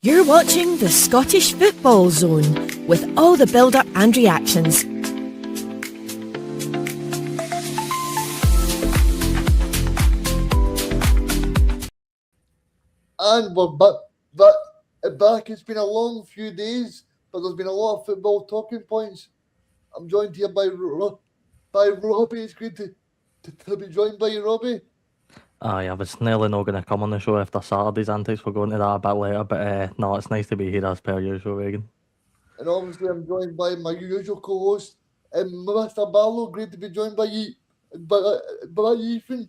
You're watching the Scottish Football Zone with all the build-up and reactions. And we're back. It's been a long few days, but there's been a lot of football talking points. I'm joined here by Robbie. It's great to be joined by you, Robbie. Aye, I was nearly not going to come on the show after Saturday's antics. We're going to that a bit later, but no, it's nice to be here as per usual, Regan. And obviously I'm joined by my usual co-host, Mr. Barlow. Great to be joined by you, by Ethan.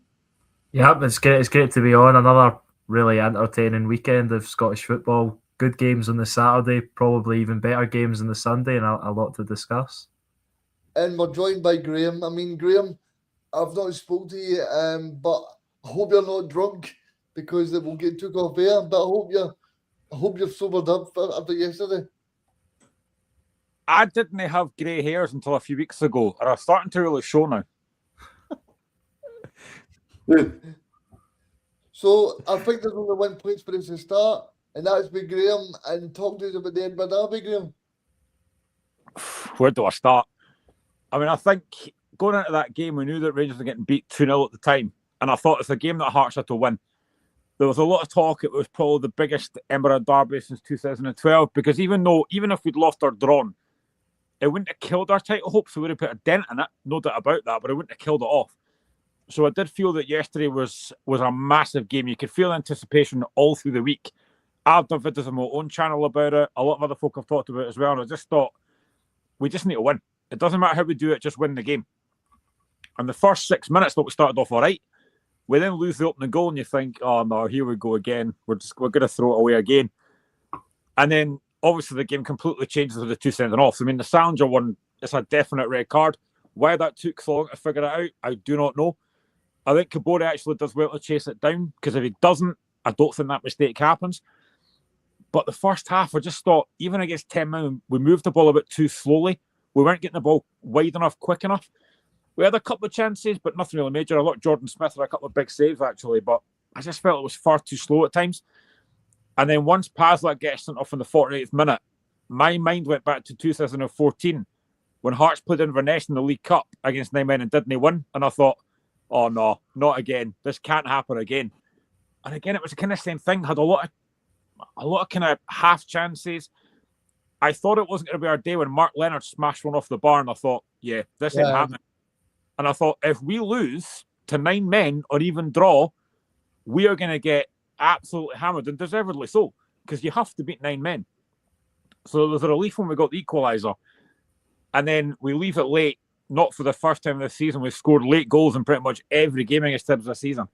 Yeah, it's great to be on another really entertaining weekend of Scottish football. Good games on the Saturday, probably even better games on the Sunday, and a lot to discuss. And we're joined by Graham. I mean, Graham, I've not spoken to you, but I hope you're not drunk because it will get took off air. But I hope you've sobered up after yesterday. I didn't have grey hairs until a few weeks ago, and I'm starting to really show now. So I think there's only 1 point for us to start, and that's with Graham. And talk to us about the Edinburgh Derby, Graham. Where do I start? I mean, I think going into that game, we knew that Rangers were getting beat 2-0 at the time, and I thought it's a game that Hearts had to win. There was a lot of talk. It was probably the biggest Edinburgh Derby since 2012, because even if we'd lost or drawn, it wouldn't have killed our title hopes. We would have put a dent in it, no doubt about that, but it wouldn't have killed it off. So I did feel that yesterday was a massive game. You could feel anticipation all through the week. I've done videos on my own channel about it. A lot of other folk have talked about it as well. And I just thought, we just need to win. It doesn't matter how we do it, just win the game. And the first 6 minutes, thought we started off all right. We then lose the opening goal and you think, oh no, here we go again. We're going to throw it away again. And then obviously the game completely changes with the two sending offs. I mean, the Salinger one, it's a definite red card. Why that took so long to figure it out, I do not know. I think Kabore actually does well to chase it down, because if he doesn't, I don't think that mistake happens. But the first half, I just thought, even against 10 men, we moved the ball a bit too slowly. We weren't getting the ball wide enough, quick enough. We had a couple of chances, but nothing really major. I thought Jordan Smith had a couple of big saves, actually, but I just felt it was far too slow at times. And then once Paslick gets sent off in the 48th minute, my mind went back to 2014, when Hearts played Inverness in the League Cup against 9 men and didn't win. And I thought, oh no, not again. This can't happen again. And again, it was the kind of same thing. Had a lot of kind of half chances. I thought it wasn't going to be our day when Mark Leonard smashed one off the bar, and I thought, yeah, this ain't happening. And I thought, if we lose to 9 men or even draw, we are going to get absolutely hammered, and deservedly so, because you have to beat 9 men. So there was a relief when we got the equaliser. And then we leave it late. Not for the first time this season. We've scored late goals in pretty much every game against Hibs this season.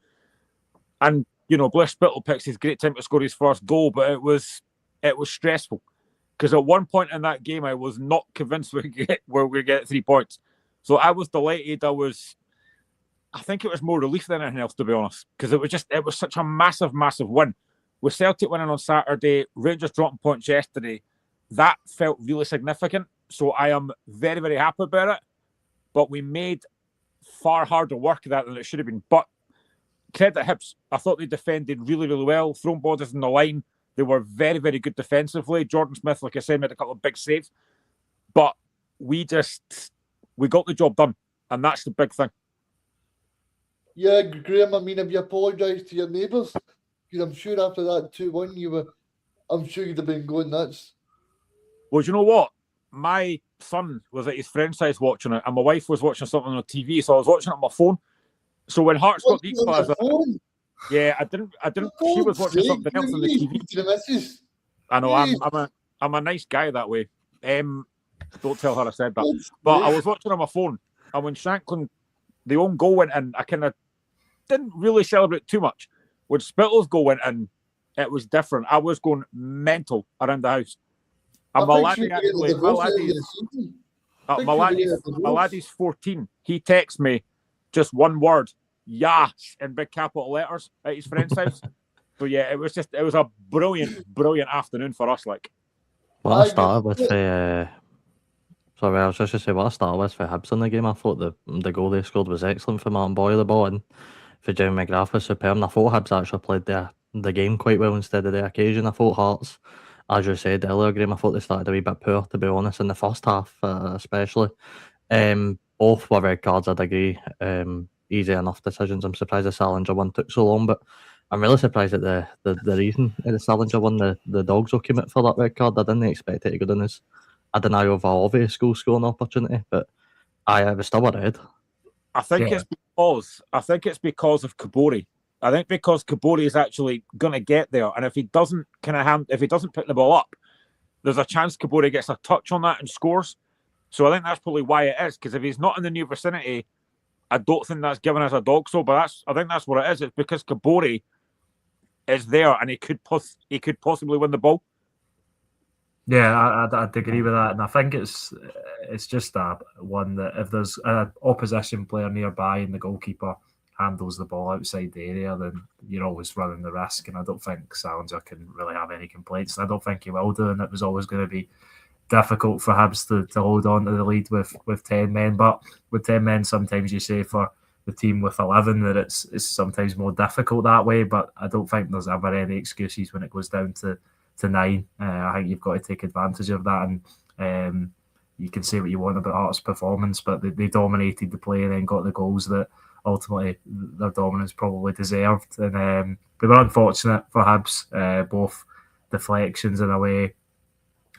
And, Blair Spittle picks his great time to score his first goal, but it was stressful. Because at one point in that game, I was not convinced we're going to get 3 points. So I was delighted. I think it was more relief than anything else, to be honest. Because it was such a massive, massive win. With Celtic winning on Saturday, Rangers dropping points yesterday, that felt really significant. So I am very, very happy about it. But we made far harder work of that than it should have been. But credit Hibs. I thought they defended really, really well. Thrown bodies in the line. They were very, very good defensively. Jordan Smith, like I said, made a couple of big saves. But we got the job done. And that's the big thing. Yeah, Graham, I mean, have you apologised to your neighbours? Because I'm sure after that 2-1, I'm sure you'd have been going nuts. Well, you know what? My son was at his friend's house watching it, and my wife was watching something on TV, so I was watching it on my phone. So when Hearts got the equaliser, yeah, I didn't. She was watching something else on the TV. I know, I'm a nice guy that way. Don't tell her I said that. But I was watching on my phone, and when Shanklin, the own goal went in, I kind of didn't really celebrate too much. When Spittle's goal went in, it was different. I was going mental around the house. And my laddie's 14. He texts me just one word, yes, in big capital letters at his friend's house. So yeah, it was a brilliant, brilliant afternoon for us. Like, what I started with what I started with for Hibs in the game, I thought the goal they scored was excellent for Martin Boyle, the ball, and for Jamie McGrath was superb. And I thought Hibs actually played the game quite well instead of the occasion. I thought Hearts as you said earlier, Graham, I thought they started a wee bit poor, to be honest, in the first half, especially. Both were red cards, I'd agree. Easy enough decisions. I'm surprised the Salinger one took so long, but I'm really surprised at the reason the Salinger one, the Dogs will commit for that red card. I didn't expect it to go down as a denial of an obvious goal scoring opportunity, but it was still a red. I think it's because of Kabori. I think because Kabori is actually going to get there, and if he doesn't pick the ball up, there's a chance Kabori gets a touch on that and scores. So I think that's probably why it is. Because if he's not in the near vicinity, I don't think that's given as a dog. So, but I think that's what it is. It's because Kabori is there, and he could possibly win the ball. Yeah, I'd agree with that, and I think it's just that one that if there's an opposition player nearby and the goalkeeper handles the ball outside the area, then you're always running the risk. And I don't think Salinger can really have any complaints. I don't think he will do, and it was always going to be difficult for Hibs to hold on to the lead with 10 men. But with 10 men, sometimes you say for the team with 11 that it's sometimes more difficult that way. But I don't think there's ever any excuses when it goes down to 9. I think you've got to take advantage of that. And you can say what you want about Hearts' performance, but they dominated the play and then got the goals that ultimately their dominance probably deserved. And they were unfortunate for Hibs, both deflections in a way.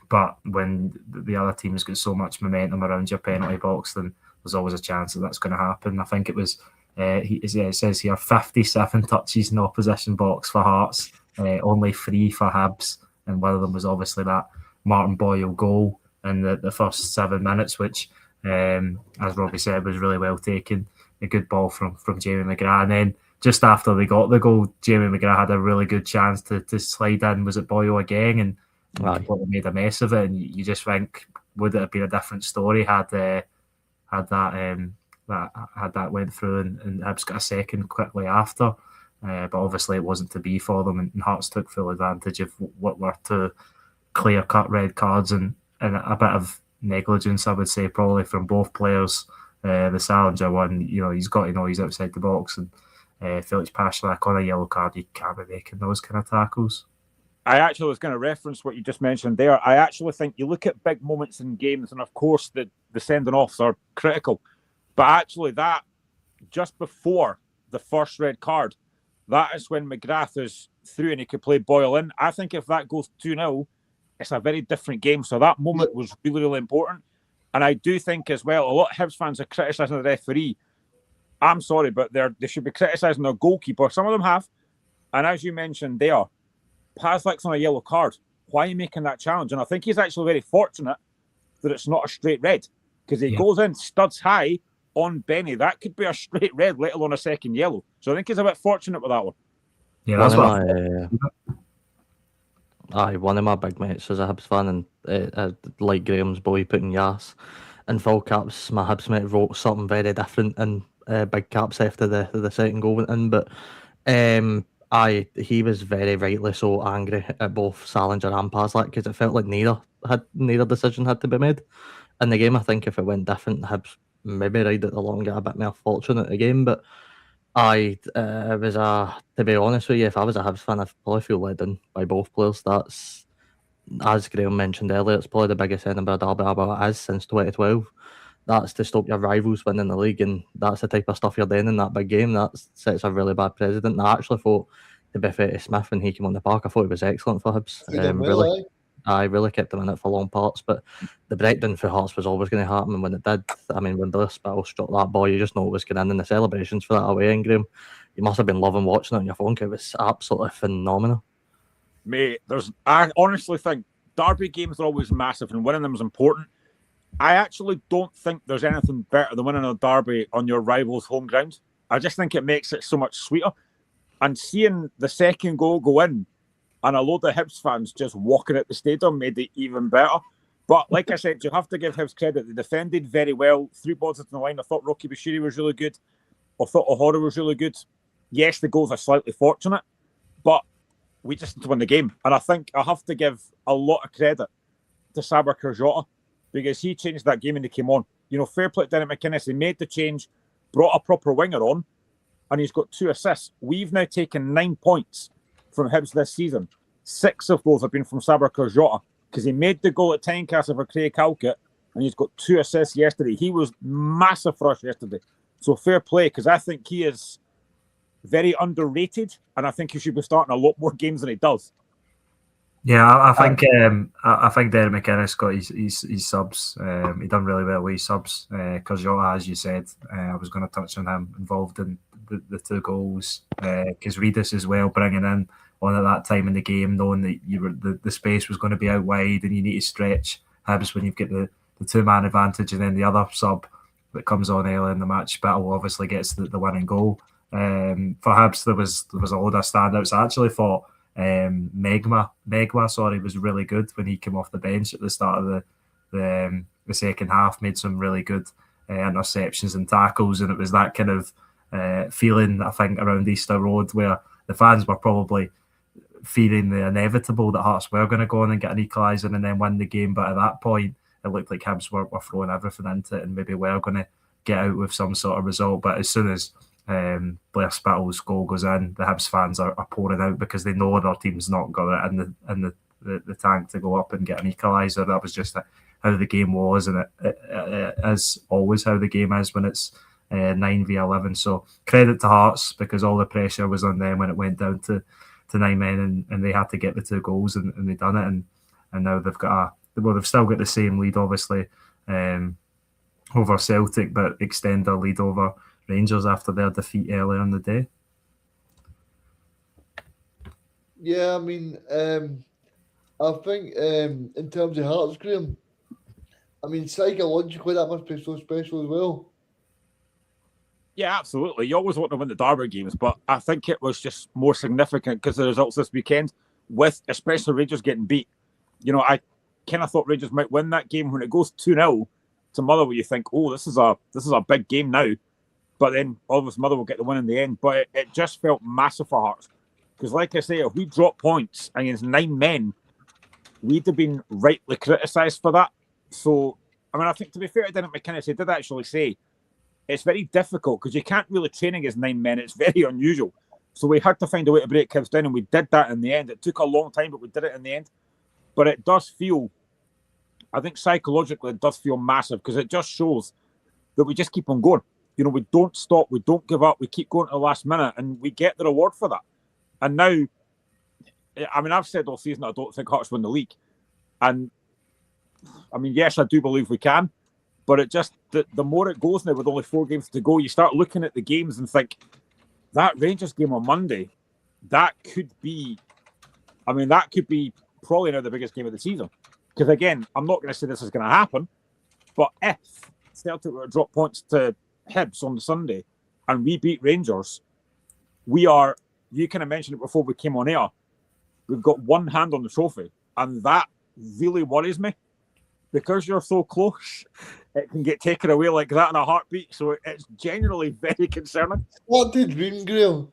But when the other teams get so much momentum around your penalty box, then there's always a chance that that's going to happen. I think it was, it says here, 57 touches in opposition box for Hearts, only 3 for Hibs, and one of them was obviously that Martin Boyle goal in the first 7 minutes, which, as Robbie said, was really well taken. A good ball from Jamie McGrath. And then just after they got the goal, Jamie McGrath had a really good chance to slide in. Was it Boyle again? And made a mess of it. And you just think, would it have been a different story had that went through and Hibs got a second quickly after? But obviously it wasn't to be for them, and Hearts took full advantage of what were 2 clear-cut red cards and a bit of negligence, I would say, probably from both players. The Salinger one, he's got to know he's outside the box, and Felix Pashlack on a yellow card, you can't be making those kind of tackles. I actually was going to reference what you just mentioned there. I actually think you look at big moments in games, and of course the sending offs are critical, but actually that just before the first red card, that is when McGrath is through and he could play Boyle in. I think if that goes 2-0, it's a very different game. So that moment was really, really important. And I do think as well, a lot of Hibs fans are criticising the referee. I'm sorry, but they should be criticising their goalkeeper. Some of them have. And as you mentioned there, Paslick's on a yellow card. Why are you making that challenge? And I think he's actually very fortunate that it's not a straight red, because he goes in studs high on Benny. That could be a straight red, let alone a second yellow. So I think he's a bit fortunate with that one. Yeah, that's one of my big mates is a Hibs fan, and like Graham's boy putting Yas in full caps, my Hibs mate wrote something very different in big caps after the second goal went in. But he was very rightly so angry at both Salinger and Paslick, because it felt like neither decision had to be made in the game. I think if it went different, Hibs maybe ride it along, get a bit more fortunate again. But to be honest with you, if I was a Hibs fan, I'd probably feel led in by both players. That's, as Graham mentioned earlier, it's probably the biggest Edinburgh derby ever is since 2012. That's to stop your rivals winning the league, and that's the type of stuff you're doing in that big game. That sets a really bad precedent. And I actually thought, to be fair to Smith, when he came on the park, I thought he was excellent for Hibs. I really kept him in it for long parts, but the breakdown for Hearts was always going to happen. And when it did, when Billy Spittle struck that ball, you just know it was going in, and the celebrations for that away end, Graham, you must have been loving watching it on your phone. It was absolutely phenomenal. Mate, I honestly think derby games are always massive, and winning them is important. I actually don't think there's anything better than winning a derby on your rival's home ground. I just think it makes it so much sweeter. And seeing the second goal go in, and a load of Hibs fans just walking at the stadium, made it even better. But like I said, you have to give Hibs credit. They defended very well. 3 balls into the line. I thought Rocky Bashiri was really good. I thought O'Hara was really good. Yes, the goals are slightly fortunate, but we just need to win the game. And I think I have to give a lot of credit to Saber Kurjota, because he changed that game when he came on. Fair play to Derek McInnes. He made the change, brought a proper winger on, and he's got 2 assists. We've now taken 9 points from Hibs this season, 6 of those have been from Sabakar Jota, because he made the goal at Tynecastle for Craig Halkett, and he's got 2 assists yesterday. He was massive for us yesterday. So fair play, because I think he is very underrated, and I think he should be starting a lot more games than he does. Yeah, I think Derek McInnes got his subs. He done really well with his subs because Jota, as you said, I was going to touch on him, involved in the 2 goals. Because Reedus as well, bringing in on at that time in the game, knowing that the space was going to be out wide and you need to stretch Hibs when you've got the 2-man advantage, and then the other sub that comes on early in the match, Battle obviously gets the winning goal. For Hibs, there was a load of standouts. I actually thought Megwa was really good when he came off the bench at the start of the second half, made some really good interceptions and tackles, and it was that kind of feeling, I think, around Easter Road where the fans were probably fearing the inevitable that Hearts were going to go on and get an equaliser and then win the game, but at that point it looked like Hibs were throwing everything into it and maybe were going to get out with some sort of result. But as soon as Blair Spittle's goal goes in, the Hibs fans are pouring out because they know their team's not got it in the tank to go up and get an equaliser. That was just how the game was, and it is always how the game is when it's 9v11. So credit to Hearts, because all the pressure was on them when it went down to 9 men, and they had to get the 2 goals, and they done it, and now they've still got the same lead, obviously, over Celtic, but extend their lead over Rangers after their defeat earlier in the day. Yeah, I mean, I think in terms of Hearts, Graham, I mean, psychologically that must be so special as well. Yeah, absolutely. You always want to win the Derby games, but I think it was just more significant because of the results this weekend, with especially Rangers getting beat. You know, I kind of thought Rangers might win that game. When it goes 2-0 to Motherwell, you think, oh, this is a big game now. But then obviously Motherwell will get the win in the end. But it just felt massive for Hearts. Because like I say, if we drop points against 9 men, we'd have been rightly criticised for that. So, I mean, I think to be fair to Derek McInnes, he did actually say it's very difficult because you can't really train against 9 men. It's very unusual. So we had to find a way to break Hibs down, and we did that in the end. It took a long time, but we did it in the end. But it does feel, I think psychologically, it does feel massive because it just shows that we just keep on going. You know, we don't stop, we don't give up, we keep going to the last minute, and we get the reward for that. And now, I mean, I've said all season I don't think Hearts win the league. And, I mean, yes, I do believe we can. But it just, the more it goes now with only 4 games to go, you start looking at the games and think, that Rangers game on Monday, that could be probably now the biggest game of the season. Because again, I'm not going to say this is going to happen, but if Celtic were to drop points to Hibs on the Sunday and we beat Rangers, you kind of mentioned it before we came on air, we've got one hand on the trophy, and that really worries me because you're so close. It can get taken away like that in a heartbeat, so it's generally very concerning. Start to dream, Graham.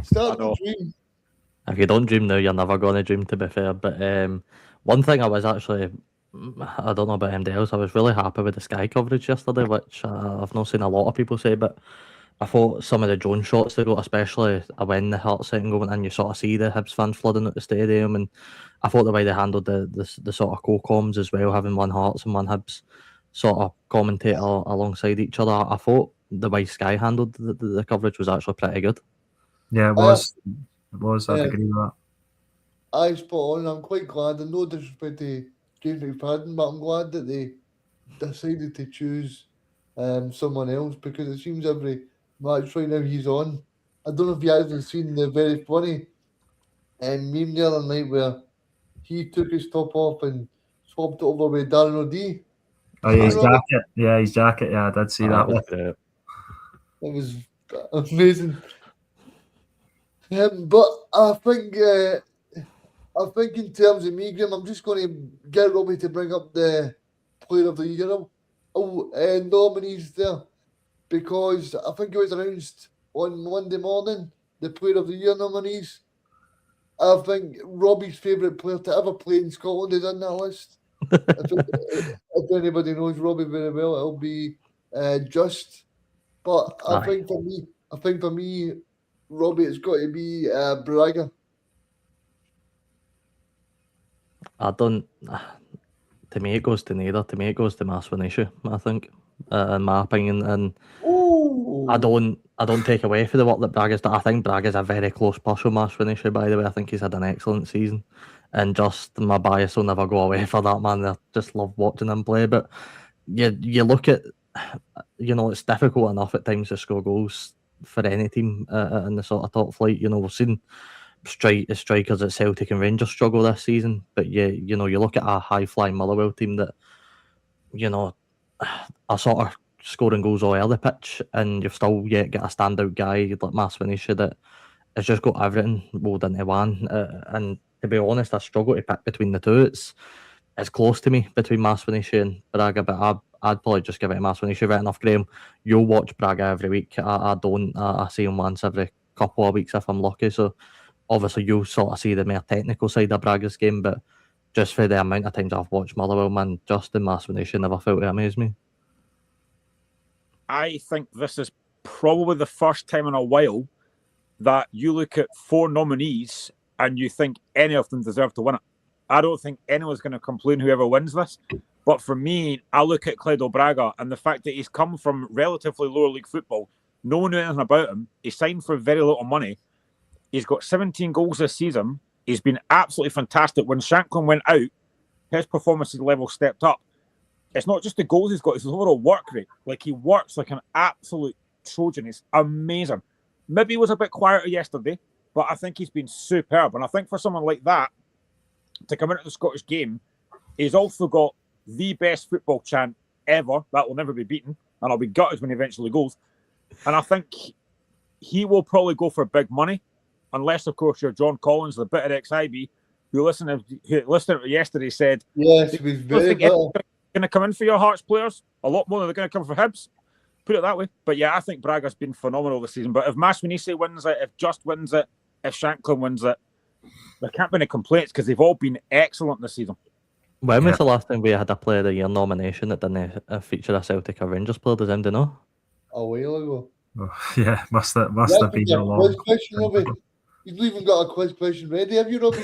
Start to dream. If you don't dream now, you're never going to dream, to be fair. But one thing I was actually, I don't know about anybody else, I was really happy with the Sky coverage yesterday, which I've not seen a lot of people say, but I thought some of the drone shots they got, especially when the Hearts second goal went in, you sort of see the Hibs fans flooding at the stadium, and I thought the way they handled the sort of co-coms as well, having one Hearts and one Hibs sort of commentator alongside each other, I thought the way Sky handled the coverage was actually pretty good. Yeah, it was. I'd agree with that. I spot on. I'm quite glad, and no disrespect to James McFadden, but I'm glad that they decided to choose someone else, because it seems every match right now he's on. I don't know if you actually seen the very funny meme the other night where he took his top off and swapped it over with Darren O'Dea. Oh, yeah, his jacket. Yeah, his jacket. Yeah, I did see that. It was amazing. But I think in terms of me, Graham, I'm just going to get Robbie to bring up the Player of the Year nominees there, because I think it was announced on Monday morning, the Player of the Year nominees. I think Robbie's favourite player to ever play in Scotland is on that list. if anybody knows Robbie very well, it'll be Just. But I think for me, Robbie, it's got to be Braga. I don't. To me, it goes to neither. To me, it goes to Maswinishi, I think, in my opinion. And Oh, I don't take away for the work that Braga's done. I think Braga's a very close push with Maswinishi, by the way. I think he's had an excellent season. And just my bias will never go away for that, man. I just love watching him play. But you look at, it's difficult enough at times to score goals for any team in the sort of top flight. We've seen strikers at Celtic and Rangers struggle this season, but you look at a high flying Motherwell team that are sort of scoring goals all over the pitch, and you've still yet got a standout guy like Maswinishi that has just got everything rolled into one. And to be honest, I struggle to pick between the two. It's close to me between Maswinishi and Braga, but I'd probably just give it to Maswinishi. Right enough, Graham. You'll watch Braga every week. I don't. I see him once every couple of weeks if I'm lucky. So obviously you'll sort of see the more technical side of Braga's game, but just for the amount of times I've watched Motherwell, man, Justin Maswinishi never failed to amaze me. I think this is probably the first time in a while that you look at 4 nominees and you think any of them deserve to win it. I don't think anyone's going to complain whoever wins this. But for me, I look at Cledo Braga and the fact that he's come from relatively lower league football, no one knew anything about him. He signed for very little money. He's got 17 goals this season. He's been absolutely fantastic. When Shanklin went out, his performance level stepped up. It's not just the goals he's got, it's his overall work rate. Like, he works like an absolute Trojan. It's amazing. Maybe he was a bit quieter yesterday, but I think he's been superb. And I think for someone like that to come into the Scottish game, he's also got the best football chant ever. That will never be beaten. And I'll be gutted when he eventually goes. And I think he will probably go for big money, unless, of course, you're John Collins, the bitter ex-IB, who listened to it yesterday, said, yes, he was very bitter. Going to come in for your Hearts players a lot more than they're going to come for Hibs. Put it that way. But yeah, I think Braga's been phenomenal this season. But if Maswinishi wins it, if Just wins it, if Shanklin wins it, there can't be any complaints because they've all been excellent this season. When was the last time we had a Player of the Year nomination that didn't feature a Celtic or Rangers player? Does anybody know? A while ago. Oh, yeah, must have been a long. Quiz question, Robbie. You've not even got a quiz question ready, have you, Robbie?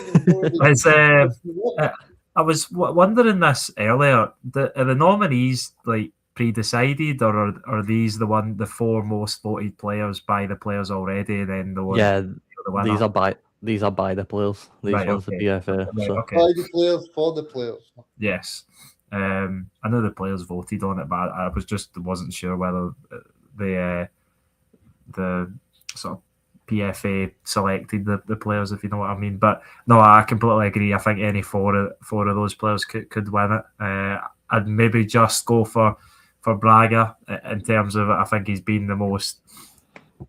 I was wondering this earlier. Are the nominees like pre-decided, or are these the 4 most voted players by the players already? And then the one, these are by the players. These ones the BFA. Okay. By the players for the players. Yes, I know the players voted on it, but I wasn't sure whether the sort of PFA selected the players, if you know what I mean. But no, I completely agree. I think any four of those players could win it. I'd maybe just go for Braga in terms of, I think he's been the most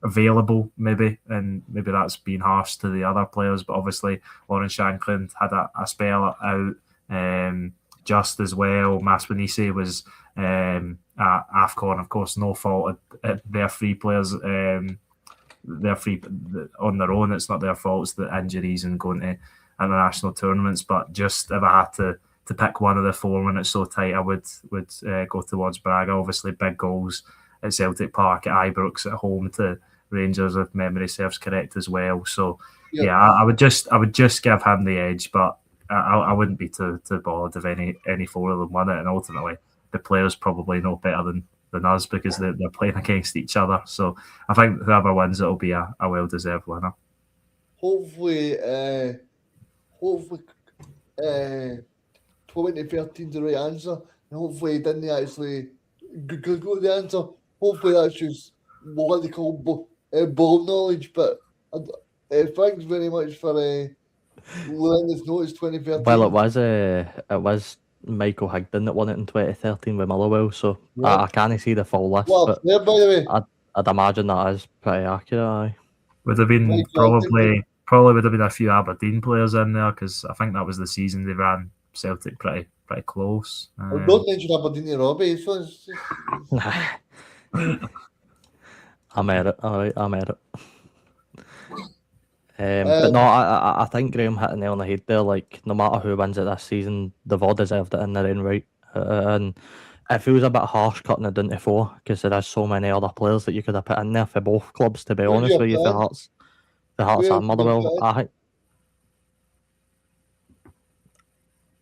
available, maybe, and maybe that's been harsh to the other players. But obviously, Lawrence Shanklin had a spell out, just as well. Maswinishi was at AFCON, of course, no fault at their 3 players. They're free on their own. It's not their fault. It's the injuries and going to international tournaments. But just if I had to pick one of the 4 when it's so tight, I would go towards Braga. Obviously, big goals at Celtic Park, at Ibrox, at home to Rangers, if memory serves correct as well. So yeah, I would just give him the edge, but I wouldn't be too bothered if any 4 of them won it. And ultimately, the players probably know better than us because they're playing against each other. So I think whoever wins, it'll be a well-deserved winner. Hopefully 2013 the right answer, and hopefully he didn't actually go the answer. Hopefully that's just what they call ball knowledge. But thanks very much for letting us know it's 2013. Well, it was Michael Higdon that won it in 2013 with Motherwell, so I can't see the full list. Well, but there, by the way. I'd imagine that is pretty accurate. Aye. Would have been probably would have been a few Aberdeen players in there, because I think that was the season they ran Celtic pretty close. Don't mention Aberdeen to Robbie. So I'm at it. All right, I'm at it. But no, I think Graham hit the nail on the head there. Like, no matter who wins it this season, they've all deserved it in their own right. And it feels a bit harsh cutting it down to 4, because there is so many other players that you could have put in there for both clubs, to be honest with you, the Hearts and Motherwell.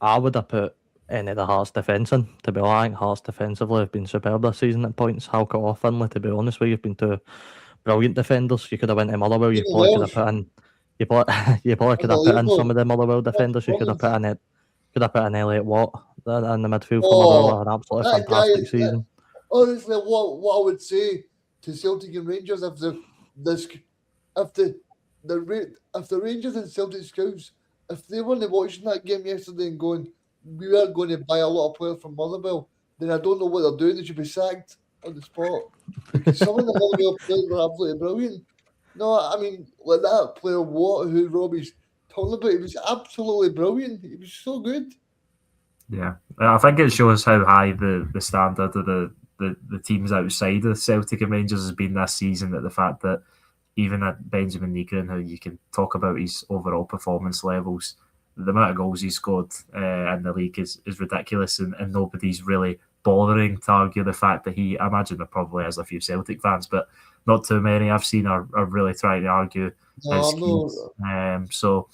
I would have put any of the Hearts defence in. To be honest, I think Hearts defensively have been superb this season at points. Halkett or Finlay, to be honest with you, have been two brilliant defenders. You could have went to Motherwell. You Even probably could Welsh, have put in. You probably could have put in some of the Motherwell defenders. You could have put in it. Could have put in Elliot Watt in the midfield for Motherwell. An absolutely that guy fantastic is season. honestly what I would say to Celtic and Rangers if the Rangers and Celtic scouts, if they weren't watching that game yesterday and going, we are going to buy a lot of players from Motherwell, then I don't know what they're doing. They should be sacked on the spot because some of the Motherwell players were absolutely brilliant. No, I mean, like that player Watt, who Robbie's talking about, he was absolutely brilliant. He was so good. Yeah, I think it shows how high the standard of the teams outside of Celtic and Rangers has been this season. That the fact that even at Benjamin Negrin, how you can talk about his overall performance levels, the amount of goals he scored in the league is ridiculous, and nobody's really bothering to argue the fact that I imagine there probably is a few Celtic fans, but not too many I've seen are really trying to argue his keys. So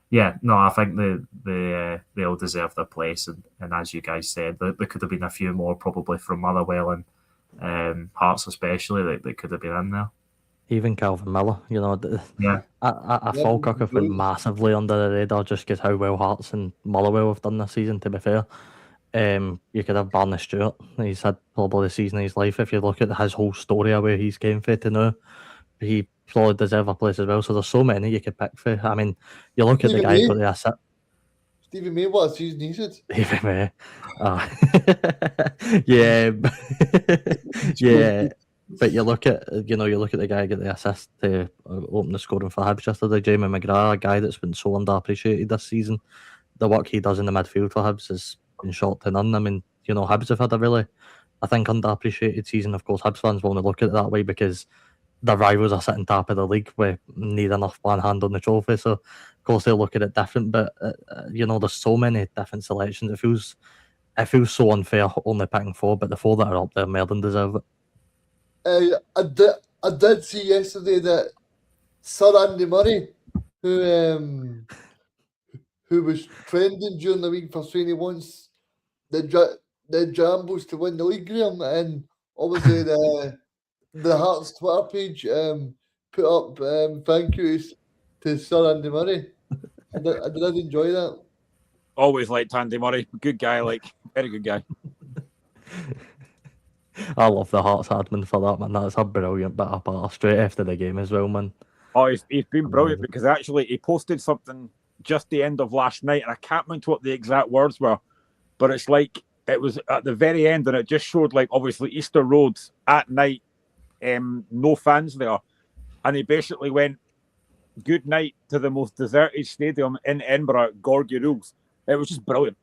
yeah, no, I think they all deserve their place, and as you guys said, there could have been a few more probably from Motherwell and Hearts especially that could have been in there. Even Calvin Miller, Yeah, Falkirk have been massively under the radar just because how well Hearts and Motherwell have done this season, to be fair. You could have Barney Stewart. He's had probably the season of his life. If you look at his whole story of where he's came from to now, he probably deserves a place as well. So there's so many you could pick for. I mean, you look at the guy who got the asset. Stephen May, what a season he said. Stephen May. Yeah. Yeah. But you look at the guy who got the assist to open the scoring for Hibs yesterday, Jamie McGrath, a guy that's been so underappreciated this season. The work he does in the midfield for Hibs has been short to none. I mean, Hibs have had a really, I think, underappreciated season. Of course, Hibs fans won't look at it that way because their rivals are sitting top of the league with need enough one hand on the trophy. So, of course, they'll look at it different. But, there's so many different selections. It feels so unfair only picking four, but the four that are up there more than deserve it. I did see yesterday that Sir Andy Murray, who was trending during the week for saying he wants the Jambos to win the league, Graham, and obviously the Hearts Twitter page put up thank yous to Sir Andy Murray. I did enjoy that. Always liked Andy Murray, good guy, very good guy. I love the Hearts admin for that, man. That's a brilliant bit of part straight after the game as well, man. Oh, he's been brilliant because actually he posted something just the end of last night, and I can't remember what the exact words were, but it's like it was at the very end, and it just showed obviously Easter Road at night, no fans there, and he basically went, "Good night to the most deserted stadium in Edinburgh, Gorgie Rules." It was just brilliant.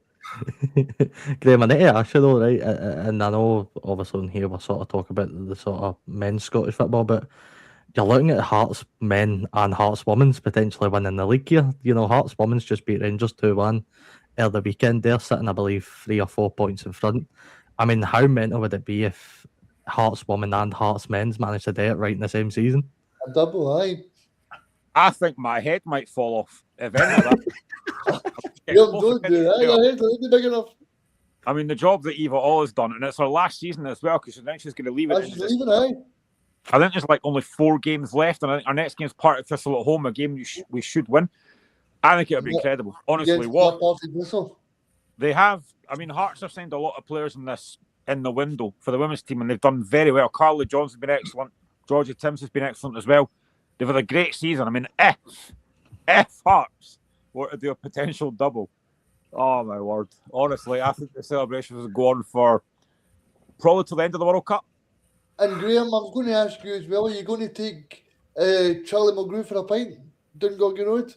Graham, I need to ask you though, right? And I know obviously in here we're sort of talking about the sort of men's Scottish football, but you're looking at Hearts men and Hearts women's potentially winning the league here. Hearts women's just beat Rangers 2-1 earlier the weekend. They're sitting, I believe, 3 or 4 points in front. I mean, how mental would it be if Hearts women and Hearts men's managed to do it right in the same season? A double aye. I think my head might fall off if any of that. Don't do that. Your head ain't big enough. I mean, the job that Eva All has done, and it's her last season as well, because then she's going to leave it. She's leaving, aye. I think there's only 4 games left, and I think our next game's part of Thistle at home, a game we should win. I think it would be incredible. Honestly, they have. I mean, Hearts have signed a lot of players in the window for the women's team, and they've done very well. Carly Jones has been excellent. Georgia Timms has been excellent as well. They've had a great season. I mean, if Hearts were to do a potential double, oh my word! Honestly, I think the celebrations will go on for probably till the end of the World Cup. And Graham, I was going to ask you as well, are you going to take Charlie Mulgrew for a pint down Gorgie Road?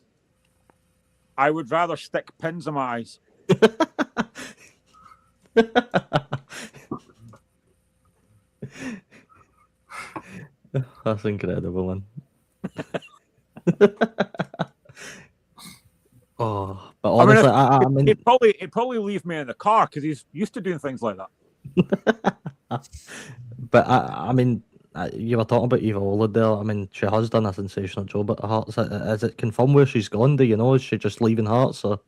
I would rather stick pins in my eyes. That's incredible, man. Oh, but honestly, I mean, he'd probably leave me in the car because he's used to doing things like that. But I mean, you were talking about Eva Ola there. I mean, she has done a sensational job at Hearts. Is it confirmed where she's gone? Do you know? Is she just leaving Hearts? Or?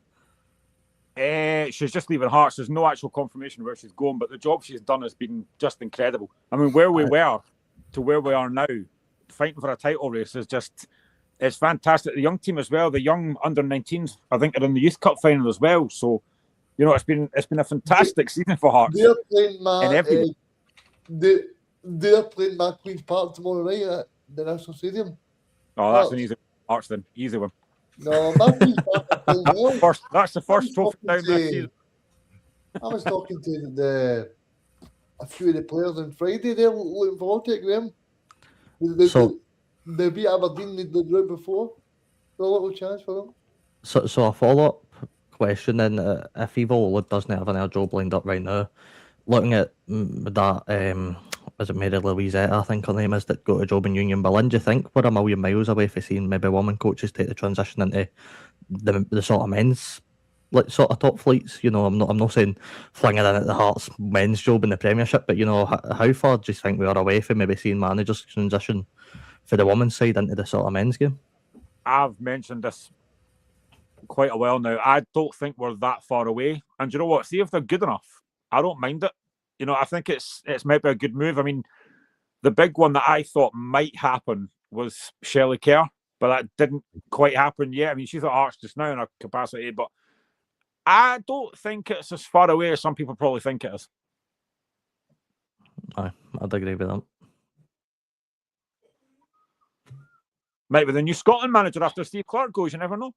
She's just leaving Hearts. There's no actual confirmation where she's going, but the job she's done has been just incredible. I mean, where we were to where we are now, fighting for a title race is just, it's fantastic. The young team as well, the young under-19s, I think, are in the Youth Cup final as well. So, you know, it's been a fantastic season for Hearts. They're playing they're playing Queen's Park tomorrow night at the National Stadium. Oh, that's an easy Hearts then. Easy one. No, Queen's Park are playing well. That's the first trophy down this season. I was talking to a few of the players on Friday. They're looking forward to it, Graham. They beat Aberdeen the round before. There's a little chance for them. So a follow-up question then, if Evo doesn't have an job lined up right now, looking at that, was it Mary Louisette, I think her name is, that got a job in Union Berlin, do you think we're a million miles away from seeing maybe women coaches take the transition into the sort of men's, like, sort of top flights? You know, I'm not saying flinging in at the Hearts men's job in the Premiership, but, you know, how far do you think we are away from maybe seeing managers transition for the women's side into the sort of men's game? I've mentioned this quite a while now. I don't think we're that far away. And you know what? See if they're good enough. I don't mind it. You know, I think it's maybe a good move. I mean, the big one that I thought might happen was Shelley Kerr, but that didn't quite happen yet. I mean, she's at Hearts just now in her capacity, but I don't think it's as far away as some people probably think it is. I'd agree with that. Might be the new Scotland manager after Steve Clark goes, you never know.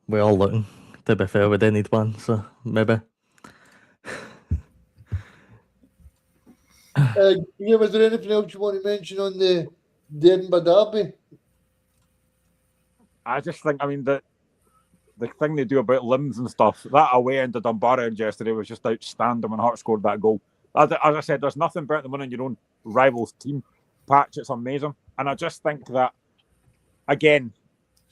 We're all looking, to be fair, we do need one, so maybe. Was there anything else you want to mention on the Edinburgh Derby? I just think, I mean, the thing they do about limbs and stuff, that away end of Dunbar yesterday was just outstanding when Hart scored that goal. As I said, there's nothing better than winning your own rival's team patch. It's amazing. And I just think that, again,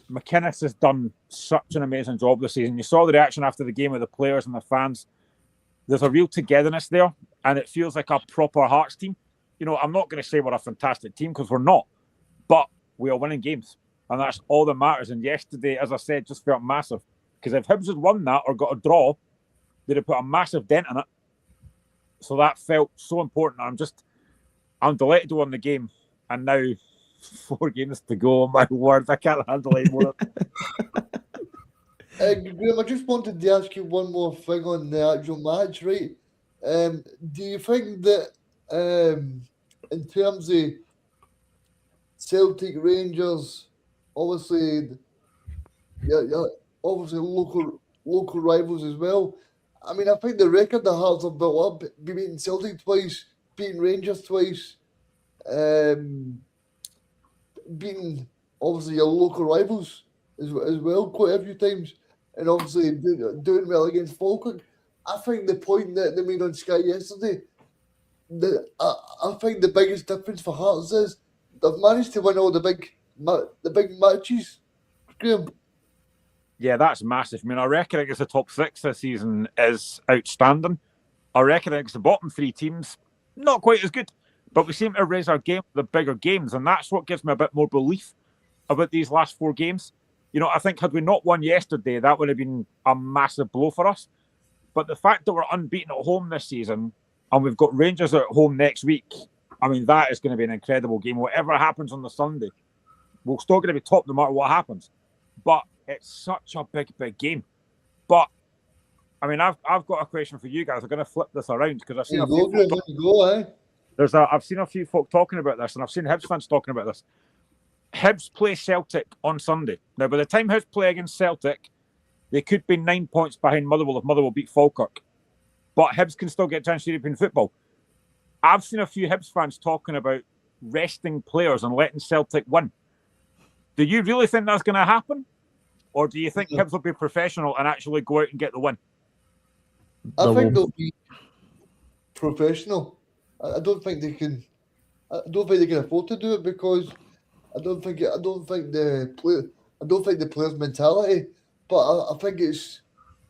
McInnes has done such an amazing job this season. You saw the reaction after the game of the players and the fans. There's a real togetherness there, and it feels like a proper Hearts team. You know, I'm not going to say we're a fantastic team because we're not, but we are winning games, and that's all that matters. And yesterday, as I said, just felt massive, because if Hibs had won that or got a draw, they'd have put a massive dent in it. So that felt so important. I'm delighted to win the game, and now 4 games to go. My word, I can't handle it more. Graham, I just wanted to ask you one more thing on the actual match, right? Do you think that in terms of Celtic Rangers, obviously local rivals as well? I mean, I think the record the Hearts have built up, beating Celtic twice, beating Rangers twice, beating obviously your local rivals as well quite a few times, and obviously doing well against Falkirk. I think the point that they made on Sky yesterday, I think the biggest difference for Hearts is they've managed to win all the big matches. Graham. Yeah, that's massive. I mean, I reckon against the top 6 this season is outstanding. I reckon against the bottom 3 teams, not quite as good. But we seem to raise our game with the bigger games, and that's what gives me a bit more belief about these last 4 games. You know, I think had we not won yesterday, that would have been a massive blow for us. But the fact that we're unbeaten at home this season, and we've got Rangers at home next week, I mean, that is going to be an incredible game. Whatever happens on the Sunday, we're still going to be top no matter what happens. But it's such a big game. But, I mean, I've got a question for you guys. I'm going to flip this around because I've seen I've seen a few folk talking about this, and I've seen Hibs fans talking about this. Hibs play Celtic on Sunday. Now, by the time Hibs play against Celtic, they could be 9 points behind Motherwell if Motherwell beat Falkirk. But Hibs can still get a chance to European football. I've seen a few Hibs fans talking about resting players and letting Celtic win. Do you really think that's going to happen? Or do you think Hibs will be professional and actually go out and get the win? I think they'll be professional. I don't think they can afford to do it because I don't think the players' mentality. But I think it's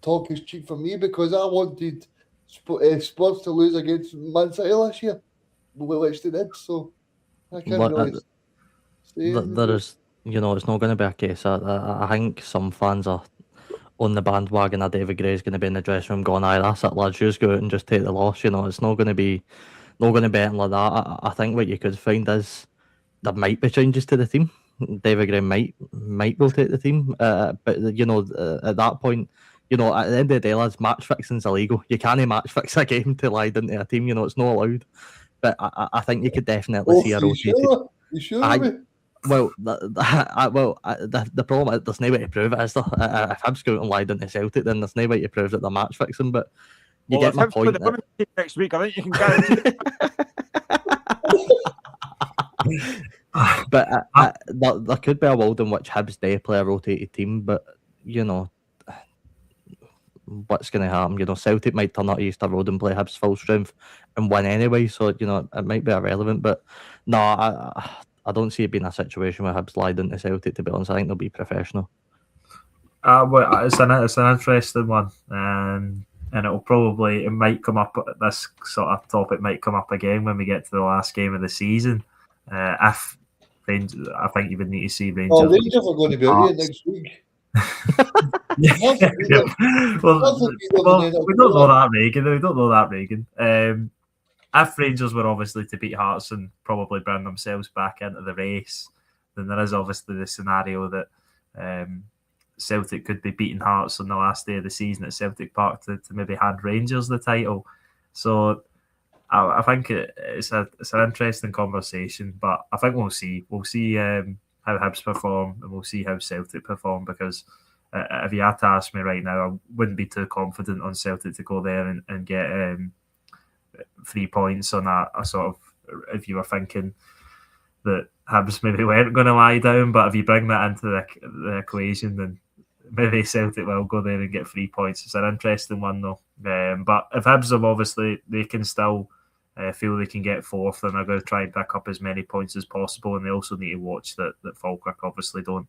talk is cheap for me because I wanted Spurs to lose against Man City last year, which they did. So I can't really say there is, you know, it's not going to be a case. I think some fans are on the bandwagon of David Gray's going to be in the dressing room going, aye, that's it, lads, just go out and just take the loss. You know, it's not going to be anything like that. I think what you could find is there might be changes to the team. David Gray might rotate the team, but you know, at that point, you know, at the end of the day, lads, match fixing's illegal. You can't match fix a game to lie into a team. You know, it's not allowed. But I think you could definitely see a rotated. You sure? Well, the problem is there's no way to prove it, is there? If Hibs go out and lied into Celtic, then there's no way to prove that they're match fixing. But you get my point. The women's team next week, I think you can guarantee. But there could be a world in which Hibs do play a rotated team, but you know what's going to happen. You know, Celtic might turn up Easter Road and play Hibs full strength and win anyway, so you know it might be irrelevant. But no, I don't see it being a situation where Hibs lied into Celtic. To be honest, I think they'll be professional. Well, it's an interesting one, and it might come up. This sort of topic might come up again when we get to the last game of the season. If Rangers, I think you would need to see Rangers. Oh, Rangers are going to be out here next week. Well, we don't know that, Reagan. If Rangers were obviously to beat Hearts and probably bring themselves back into the race, then there is obviously the scenario that Celtic could be beating Hearts on the last day of the season at Celtic Park to maybe hand Rangers the title. So I think it's an interesting conversation, but I think we'll see how Hibs perform and we'll see how Celtic perform, because if you had to ask me right now, I wouldn't be too confident on Celtic to go there and get 3 points on a sort of, if you were thinking that Hibs maybe weren't going to lie down, but if you bring that into the equation, then maybe Celtic will go there and get 3 points. It's an interesting one though. But if Hibs have obviously, they can still feel they can get fourth, and they're going to try and pick up as many points as possible, and they also need to watch that Falkirk obviously don't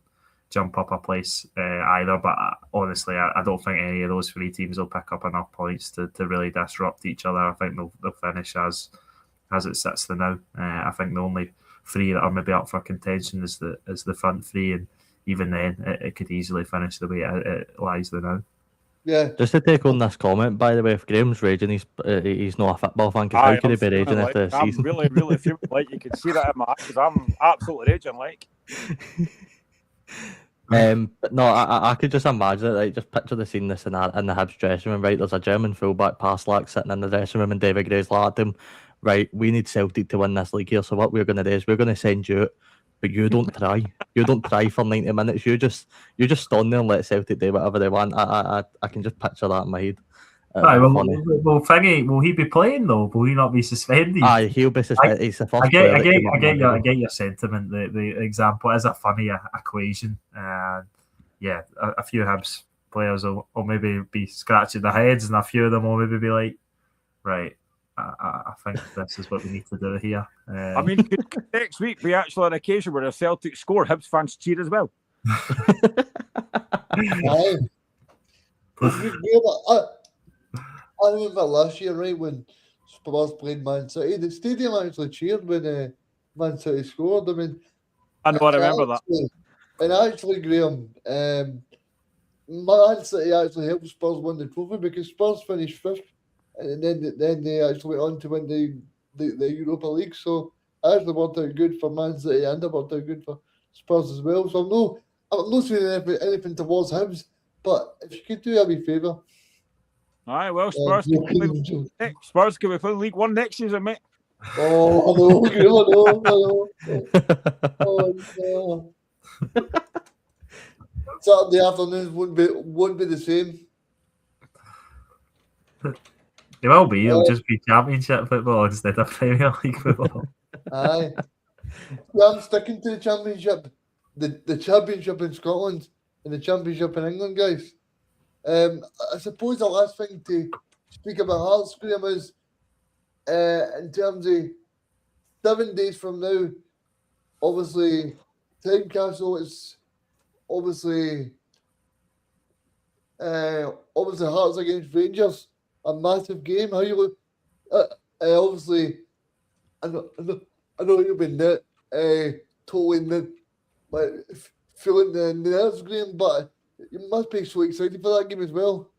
jump up a place either. But honestly, I don't think any of those three teams will pick up enough points to really disrupt each other. I think they'll finish as it sits now. I think the only three that are maybe up for contention is the front three, and even then it could easily finish the way it lies now. Yeah. Just to take on this comment, by the way, if Graham's raging, he's not a football fan, because how could he be raging after the season? I'm really feeling like you can see that in my eyes, because I'm absolutely raging like. But no, I could just imagine it. Like, just picture the scene in the Hibs dressing room. Right, there's a German fullback, Paslak, sitting in the dressing room, and David Gray's like to him, right, we need Celtic to win this league here. So what we're going to do is we're going to send you out, but you don't try. You don't try for 90 minutes. You just stand there and let Celtic do whatever they want. I can just picture that in my head. Will he be playing though? Will he not be suspended? Aye, he'll be suspended. He's the first. I get your sentiment. The example is a funny equation. Yeah, a few Hibs players will maybe be scratching their heads, and a few of them will maybe be like, right, I think this is what we need to do here. I mean, could next week be actually an occasion where a Celtic score, Hibs fans cheer as well? I remember last year, right, when Spurs played Man City, the stadium actually cheered when Man City scored. I mean, I remember that. And actually, Graham, Man City actually helped Spurs win the trophy, because Spurs finished fifth, and then they actually went on to win the Europa League. So actually worked out good for Man City, and it worked out good for Spurs as well. So I'm not saying anything towards Hibs, but if you could do me a favour. Aye, well, Spurs can be playing League One next season, mate. Oh, I know. Oh, no. Saturday afternoons won't be the same. It will be. It'll just be Championship football instead of Premier League football. Aye. Well, I'm sticking to the Championship. The Championship in Scotland and the Championship in England, guys. I suppose the last thing to speak about Hearts, Graham, is in terms of 7 days from now, obviously, Tynecastle is obviously Hearts against Rangers, a massive game. How you look? Obviously, I know you've been totally feeling the nerves, Graham, but You must be so excited for that game as well.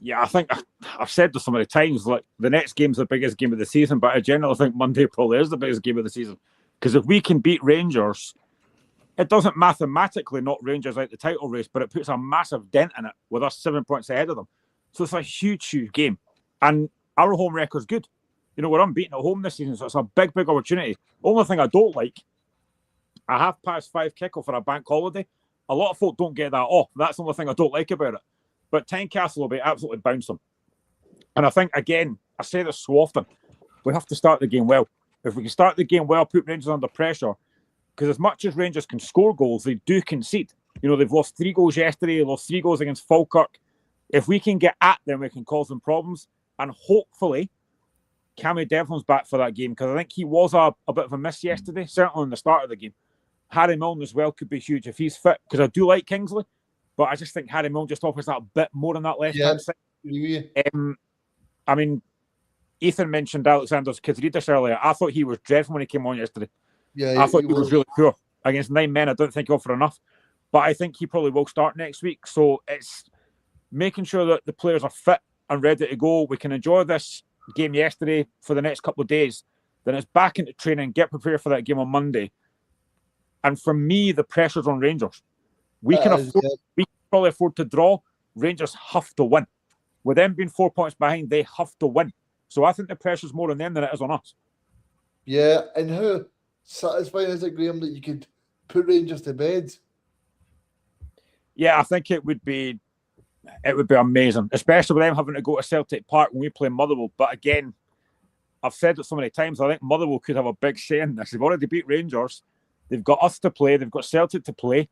Yeah, I think I've said this so many times. Like the next game's the biggest game of the season, but I generally think Monday probably is the biggest game of the season because if we can beat Rangers, it doesn't mathematically knock Rangers out the title race, but it puts a massive dent in it with us 7 points ahead of them. So it's a huge game, and our home record's good. You know, we're unbeaten at home this season, so it's a big opportunity. Only thing I don't like, a 5:30 kickoff for a bank holiday. A lot of folk don't get that off. That's the only thing I don't like about it. But Tynecastle will be absolutely bouncing. And I think, again, I say this so often, we have to start the game well. If we can start the game well, put Rangers under pressure, because as much as Rangers can score goals, they do concede. You know, they've lost 3 goals yesterday, they lost 3 goals against Falkirk. If we can get at them, we can cause them problems. And hopefully, Cammy Devlin's back for that game, because I think he was a bit of a miss yesterday, certainly in the start of the game. Harry Milne as well could be huge if he's fit, because I do like Kingsley, but I just think Harry Milne just offers that bit more on that left-hand side. I mean, Ethan mentioned Alexander Kazridis earlier. I thought he was dreadful when he came on yesterday. Yeah, I thought he was really poor. Against 9 men, I don't think he offered enough. But I think he probably will start next week. So it's making sure that the players are fit and ready to go. We can enjoy this game yesterday for the next couple of days. Then it's back into training, get prepared for that game on Monday. And for me, the pressure's on Rangers. We can probably afford to draw. Rangers have to win. With them being 4 points behind, they have to win. So I think the pressure's more on them than it is on us. Yeah, and how satisfying is it, Graham, that you could put Rangers to bed? Yeah, I think it would be amazing, especially with them having to go to Celtic Park when we play Motherwell. But again, I've said it so many times, I think Motherwell could have a big say in this. They've already beat Rangers. They've got us to play. They've got Celtic to play.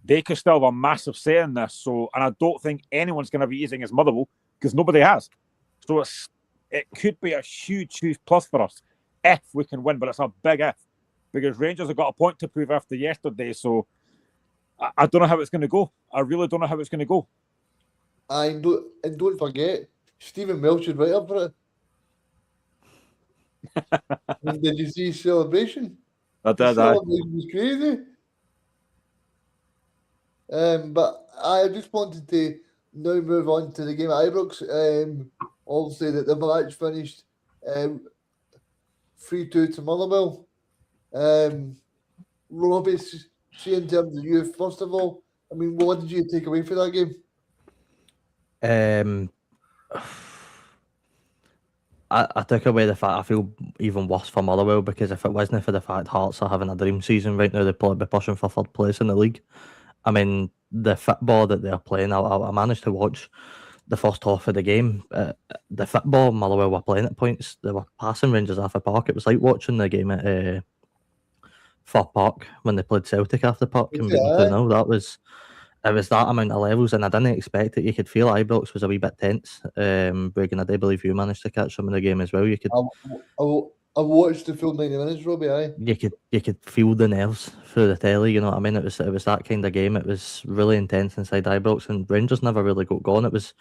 They could still have a massive say in this. So, and I don't think anyone's going to be using as Motherwell because nobody has. So it could be a huge plus for us if we can win, but it's a big if because Rangers have got a point to prove after yesterday. So I don't know how it's going to go. I really don't know how it's going to go. And don't forget, Stephen Welsh is right up for it. Did you see his celebration? I did. Celebration was crazy. But I just wanted to now move on to the game at Ibrox. Obviously, that the match finished 3-2 to Motherwell. Robbie, see in terms of you, first of all, I mean, what did you take away from that game? I took away the fact I feel even worse for Motherwell because if it wasn't for the fact Hearts are having a dream season right now, they'd probably be pushing for 3rd place in the league. I mean, the football that they're playing, I managed to watch the first half of the game. The football Motherwell were playing at points, they were passing Rangers off the park. It was like watching the game at Fir Park when they played Celtic after the park and beat them 2-0. It was that amount of levels, and I didn't expect it. You could feel Ibrox was a wee bit tense. Regan, I do believe you managed to catch some of the game as well. You could. I watched the full 90 minutes, Robbie. Aye. You could feel the nerves through the telly. You know what I mean? It was that kind of game. It was really intense inside Ibrox, and Rangers never really got gone. It was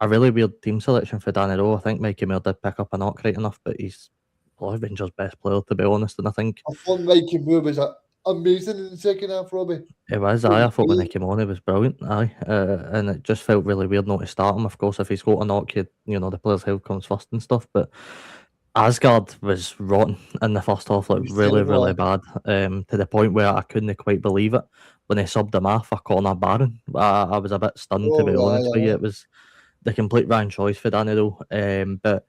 a really weird team selection for Danny Rowe. I think Mikey Muir did pick up a knock right enough, but he's probably Rangers' best player, to be honest. And I think I thought Mikey Muir was amazing in the second half, Robbie. It was, I thought when he came on, he was brilliant, and it just felt really weird not to start him. Of course, if he's got a knock, you know, the player's health comes first and stuff, but Asgard was rotten in the first half, like really bad, to the point where I couldn't quite believe it when they subbed him off for Connor Barron. I was a bit stunned, to be honest with you. It was the complete wrong choice for Danny though, but,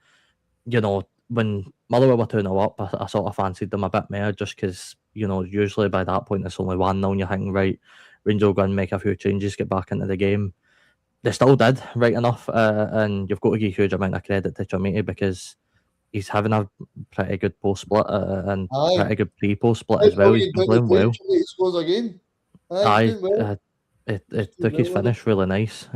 you know, when Motherwell were 2-0 up, I sort of fancied them a bit more just because, you know, usually by that point it's only 1-0 and you're thinking, right, Rangers will go and make a few changes, get back into the game. They still did, right enough, and you've got to give a huge amount of credit to Chomiti because he's having a pretty good post-split and pretty good pre-post split as well. He's been playing well. He scores again. It took his finish really nice.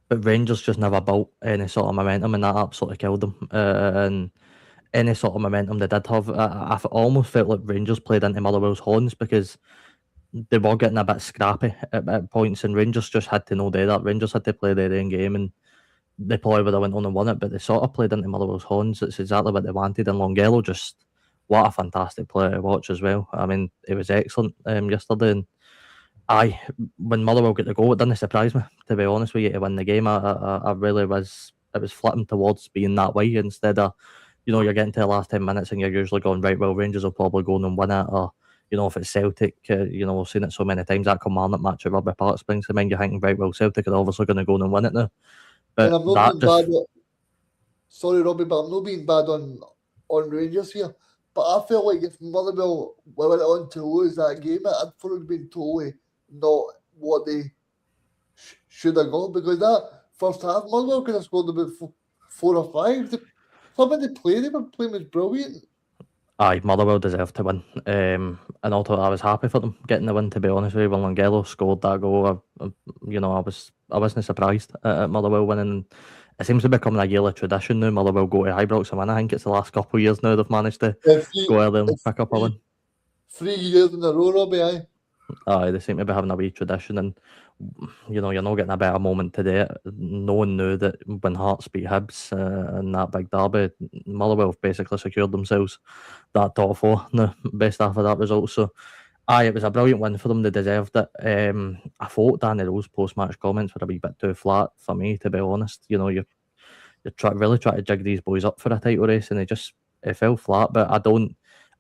But Rangers just never built any sort of momentum, and that absolutely killed them. And any sort of momentum they did have, I almost felt like Rangers played into Motherwell's horns because they were getting a bit scrappy at points, and Rangers just had to not do that. Rangers had to play their own game, and they probably would have went on and won it, but they sort of played into Motherwell's horns. It's exactly what they wanted, and Longello just, what a fantastic player to watch as well. I mean, it was excellent yesterday, and Aye, when Motherwell got the goal, it didn't surprise me, to be honest with you, to win the game. I really was. It was flipping towards being that way instead of, you're getting to the last 10 minutes and you're usually going, right, well, Rangers will probably go and win it. Or, if it's Celtic, we've seen it so many times, that Kilmarnock match at Rugby Park springs to mind, you're thinking, right, well, Celtic are obviously going to go and win it now. But And I'm not that being just. bad. Sorry, Robbie, but I'm not being bad on Rangers here. But I feel like if Motherwell went on to lose that game, I'd probably been totally not what they should have got, because that first half, Motherwell could have scored about 4 or 5. Some of the play they were playing was brilliant. Aye, Motherwell deserved to win. And although I was happy for them getting the win, to be honest with you, when Langelo scored that goal, I wasn't surprised at Motherwell winning. It seems to be becoming a yearly tradition now. Motherwell go to Ibrox and win. I think it's the last couple of years now they've managed to go out there and pick up a win. 3 years in a row, Robbie, aye. Aye, they seem to be having a wee tradition, and you're not getting a better moment today. No one knew that when Hearts beat Hibs in that big derby, Motherwell have basically secured themselves that top 4 now, based off of that result. So, aye, it was a brilliant win for them. They deserved it. I thought Danny Rowe's post-match comments were a wee bit too flat for me, to be honest. You're really trying to jig these boys up for a title race, and it fell flat. But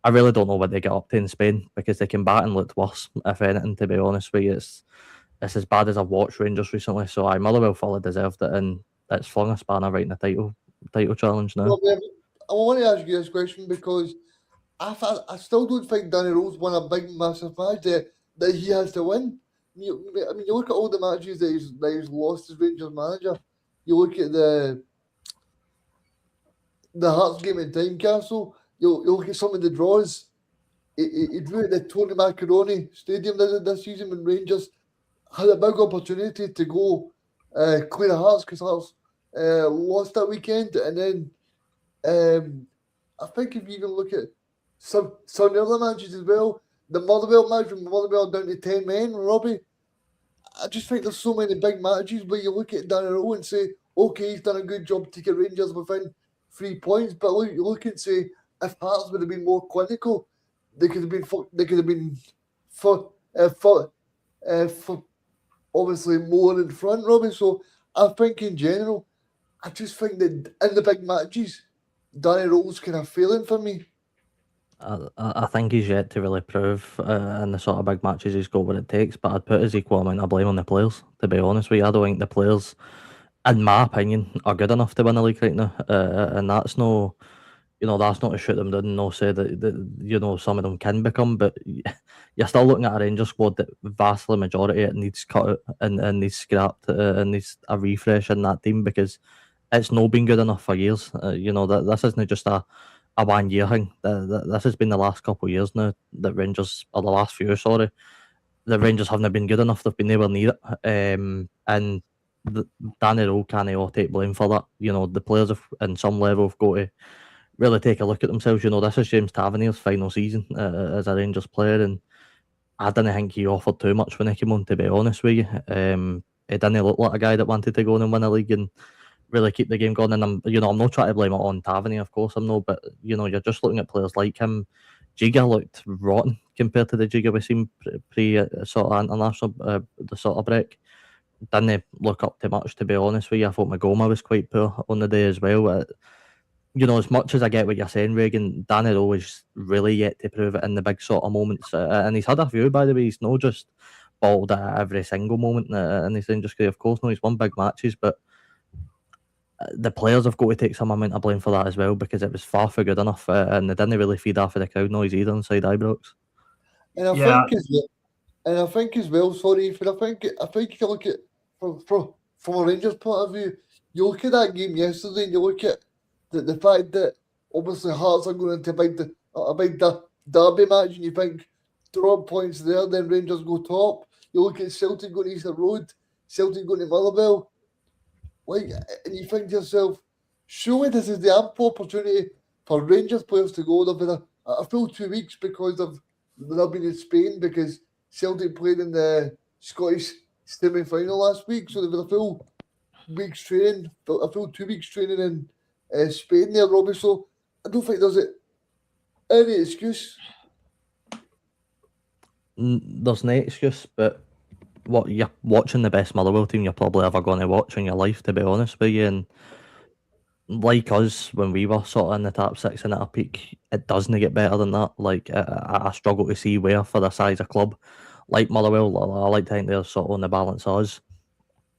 I really don't know what they get up to in Spain, because they can bat and looked worse, if anything, to be honest with you. It's as bad as I've watched Rangers recently. So Motherwell fully deserved it, and it's flung a spanner right in the title challenge now. Robbie, I want to ask you this question, because I still don't think Danny Rose won a big, massive match that he has to win. You look at all the matches that he's lost as Rangers manager. You look at the Hearts game in Tynecastle. You look at some of the draws. He drew at the Tony Macaroni Stadium this season when Rangers had a big opportunity to go clear of Hearts, because Hearts lost that weekend. And then I think if you even look at some of the other matches as well, the Motherwell match when Motherwell down to 10 men, Robbie, I just think there's so many big matches where you look at Danny Rowe and say, okay, he's done a good job taking Rangers within 3 points, but you look and say, if Hearts would have been more clinical, they could have been for obviously more in front, Robbie. So I think in general, I just think that in the big matches, Danny Rowe's kind of failing for me. I think he's yet to really prove in the sort of big matches he's got what it takes, but I'd put his equal amount of blame on the players, to be honest with you. I don't think the players, in my opinion, are good enough to win the league right now, and that's no, that's not to shoot them down, no say that some of them can become, but you're still looking at a Rangers squad that vastly majority it needs cut out and needs scrapped and needs a refresh in that team, because it's not been good enough for years. That this isn't just a 1 year thing. This has been the last couple of years now that Rangers, or the last few, sorry, the Rangers haven't been good enough. They've been nowhere near it, and Danny Rowe can't all take blame for that. The players have, in some level, have got to really take a look at themselves. This is James Tavernier's final season as a Rangers player, and I didn't think he offered too much when he came on, to be honest with you. He didn't look like a guy that wanted to go in and win a league and really keep the game going. And I'm not trying to blame it on Tavernier, of course I'm not, but you're just looking at players like him. Jiga looked rotten compared to the Jiga we seen pre sort of international the sort of break. Didn't look up to much, to be honest with you. I thought Magoma was quite poor on the day as well. As much as I get what you're saying, Reagan, Danny Rowe is really yet to prove it in the big sort of moments. And he's had a few, by the way. He's not just balled at every single moment in his Rangers career. Of course, no, he's won big matches, but the players have got to take some amount of blame for that as well, because it was far from good enough, and they didn't really feed off of the crowd noise either inside Ibrox. And I think as well, sorry, but I think you can look at from a Rangers point of view. You look at that game yesterday, and you look at the fact that obviously Hearts are going into a big derby match, and you think drop points there, then Rangers go top. You look at Celtic going to Easter Road, Celtic going to Motherwell. And you think to yourself, surely this is the ample opportunity for Rangers players to go. They've been a full 2 weeks because they've been in Spain, because Celtic played in the Scottish semi-final last week, so they've been a full 2 weeks training in Spain there, Robbie. So I don't think there's any excuse. There's no excuse, but what you're watching the best Motherwell team you're probably ever going to watch in your life, to be honest with you. And like us, when we were sort of in the top six and at our peak, it doesn't get better than that. Like, I struggle to see where, for the size of club like Motherwell, I like to think they're sort of on the balance of us,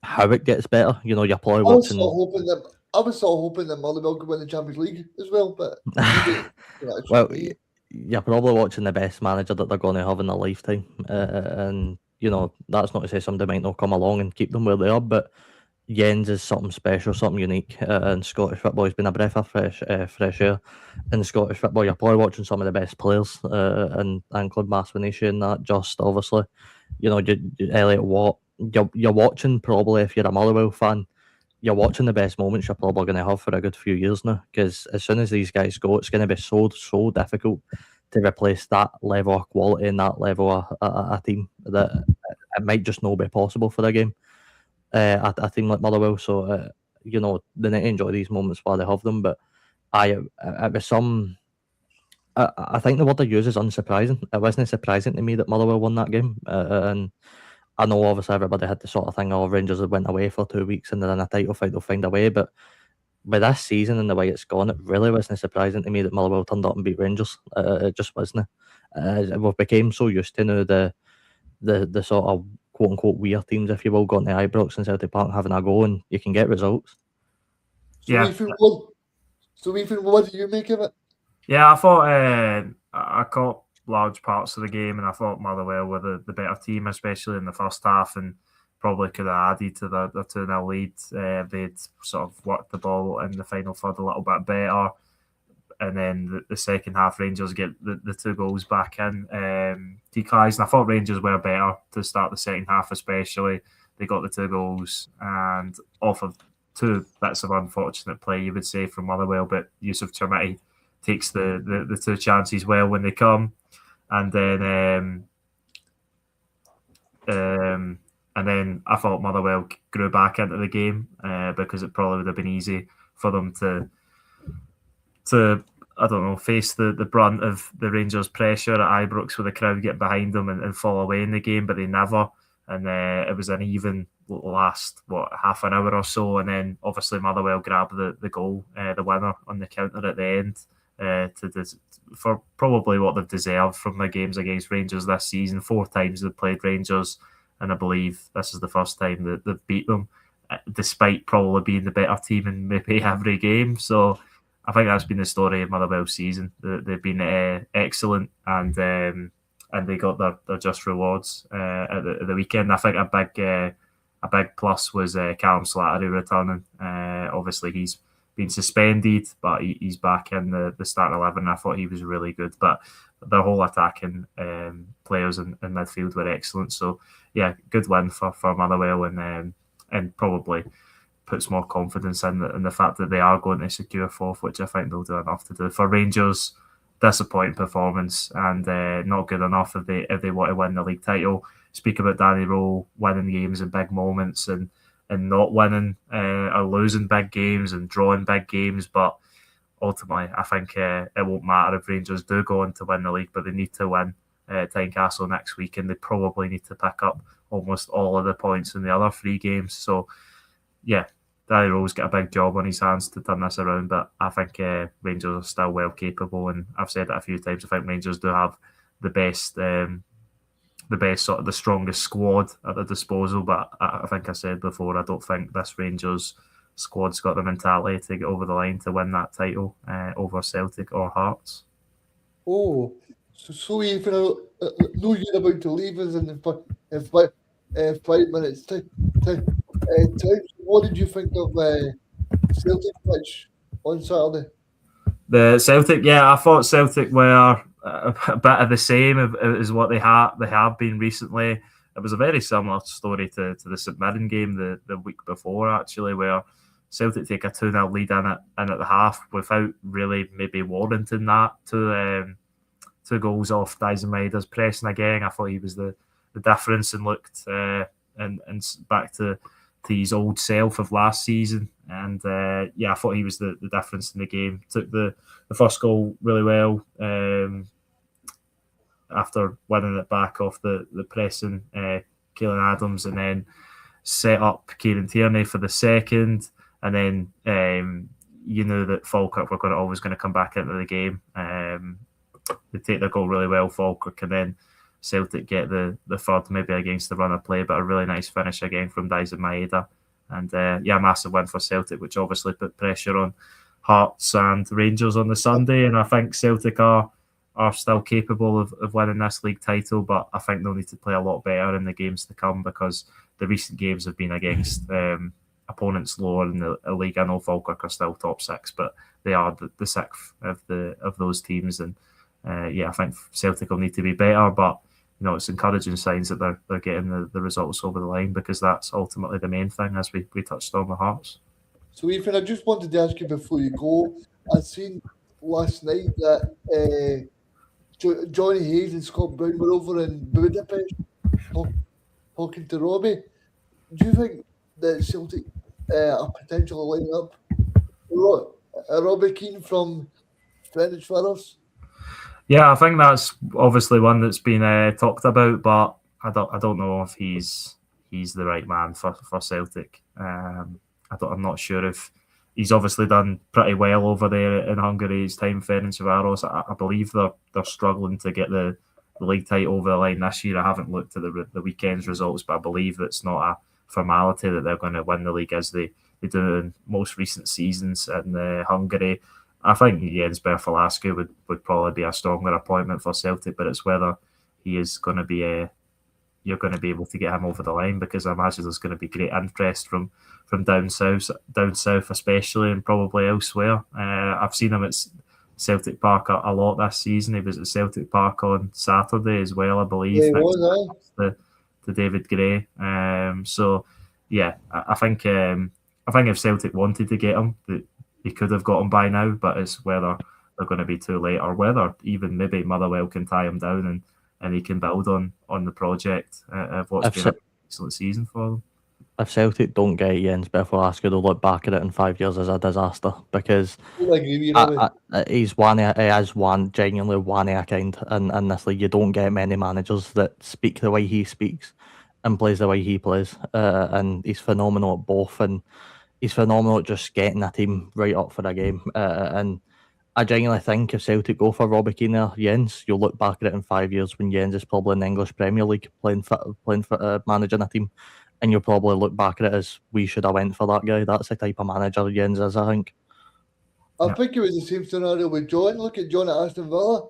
how it gets better. You know, you're probably I was watching. sort of hoping that Motherwell could win the Champions League as well, but maybe, Well, you're probably watching the best manager that they're going to have in their lifetime, and you know that's not to say somebody might not come along and keep them where they are, but Jens is something special, something unique, and Scottish football has been a breath of fresh air. In Scottish football, you're probably watching some of the best players, and include Maswinishi and that. Just obviously, you know, Elliot Watt. You're watching probably, if you're a Motherwell fan, you're watching the best moments you're probably going to have for a good few years now. Because as soon as these guys go, it's going to be so difficult to replace that level of quality and that level of a team that it might just not be possible for the game. A team like Motherwell, so you know, they need to enjoy these moments while they have them. But it was some. I think the word I use is unsurprising. It wasn't surprising to me that Motherwell won that game, and I know obviously everybody had the sort of thing, Rangers had went away for 2 weeks and they're in a title fight, they'll find a way. But with this season and the way it's gone, it really wasn't surprising to me that Motherwell turned up and beat Rangers. It just wasn't. We've become so used to now the sort of quote unquote weird teams, if you will, going to Ibrox and Celtic Park having a go, and you can get results. So Ethan, what do you make of it? Yeah, I thought I caught large parts of the game, and I thought Motherwell were the better team, especially in the first half, and probably could have added to the 2-0 lead. They'd sort of worked the ball in the final third a little bit better, and then the second half, Rangers get the 2 goals back in. Declies, and I thought Rangers were better to start the second half, especially. They got the 2 goals, and off of 2 bits of unfortunate play, you would say, from Motherwell, but Yusuf Chermiti takes the 2 chances well when they come. And then I thought Motherwell grew back into the game because it probably would have been easy for them to I don't know, face the brunt of the Rangers' pressure at Ibrox with the crowd getting behind them and fall away in the game, but they never. And it was an even last, half an hour or so. And then obviously Motherwell grabbed the goal, the winner on the counter at the end. For probably what they've deserved from their games against Rangers this season. 4 times they've played Rangers, and I believe this is the first time that they've beat them, despite probably being the better team in maybe every game. So I think that's been the story of Motherwell's season. They've been excellent, and they got their just rewards at the weekend. I think a big plus was Callum Slattery returning. Obviously, he's been suspended, but he's back in the starting 11. I thought he was really good, but their whole attacking players in midfield were excellent. So yeah, good win for Motherwell, and probably puts more confidence in the fact that they are going to secure 4th, which I think they'll do enough to do. For Rangers, disappointing performance and not good enough if they want to win the league title. Speak about Danny Rowe winning games in big moments and not winning or losing big games and drawing big games, but ultimately I think it won't matter if Rangers do go on to win the league, but they need to win Tynecastle next week, and they probably need to pick up almost all of the points in the other 3 games. So yeah, Danny Rowe's got a big job on his hands to turn this around, but I think Rangers are still well capable, and I've said it a few times, I think Rangers do have the best sort of the strongest squad at their disposal, but I think I said before, I don't think this Rangers squad's got the mentality to get over the line to win that title over Celtic or Hearts. Oh, so even know you're about to leave us in 5 minutes time. What did you think of Celtic match on Saturday? The Celtic, I thought Celtic were a bit of the same as what they have been recently. It was a very similar story to the St Mirren game the week before, actually, where Celtic take a 2-0 lead in at the half without really maybe warranting that. 2 goals off Dyson Maida's pressing again. I thought he was the difference and looked and back to his old self of last season. And I thought he was the difference in the game. Took the first goal really well after winning it back off the pressing Caelan Adams, and then set up Kieran Tierney for the second, and then you knew that Falkirk were always going to come back into the game. They take their goal really well, Falkirk, and then Celtic get the third, maybe against the run of play, but a really nice finish again from Daisen Maeda. And massive win for Celtic, which obviously put pressure on Hearts and Rangers on the Sunday. And I think Celtic are still capable of winning this league title, but I think they'll need to play a lot better in the games to come, because the recent games have been against opponents lower in the league. I know Falkirk are still top six, but they are the sixth of those teams. And I think Celtic will need to be better, but it's encouraging signs that they're getting the results over the line, because that's ultimately the main thing, as we touched on with Hearts. So, Ethan, I just wanted to ask you before you go. I seen last night that Johnny Hayes and Scott Brown were over in Budapest talking to Robbie. Do you think that Celtic are potentially lining up Robbie Keane from Ferencváros? Yeah, I think that's obviously one that's been talked about, but I don't know if he's the right man for Celtic. I'm not sure if he's obviously done pretty well over there in Hungary. His time Ferencváros, I believe they're struggling to get the league title over the line this year. I haven't looked at the weekend's results, but I believe it's not a formality that they're going to win the league as they do in most recent seasons in Hungary. I think Jens Berfalascu would probably be a stronger appointment for Celtic, but it's whether he is going to be you're going to be able to get him over the line, because I imagine there's going to be great interest from down south especially, and probably elsewhere. I've seen him at Celtic Park a lot this season. He was at Celtic Park on Saturday as well, I believe. Yeah, he was, to David Gray. I think if Celtic wanted to get him, they could have got him by now, but it's whether they're going to be too late, or whether even maybe Motherwell can tie him down and he can build on the project of what's been an excellent season for them. If Celtic don't get Jens Berfalascu, they'll look back at it in 5 years as a disaster, because he is genuinely one of a kind in this league. You don't get many managers that speak the way he speaks and plays the way he plays, and he's phenomenal at both, and he's phenomenal at just getting a team right up for a game. And I genuinely think if Celtic go for Robbie Keane or Jens, you'll look back at it in 5 years when Jens is probably in the English Premier League playing for managing a team, and you'll probably look back at it as, we should have went for that guy. That's the type of manager Jens is, I think. I think it was the same scenario with John. Look at John at Aston Villa.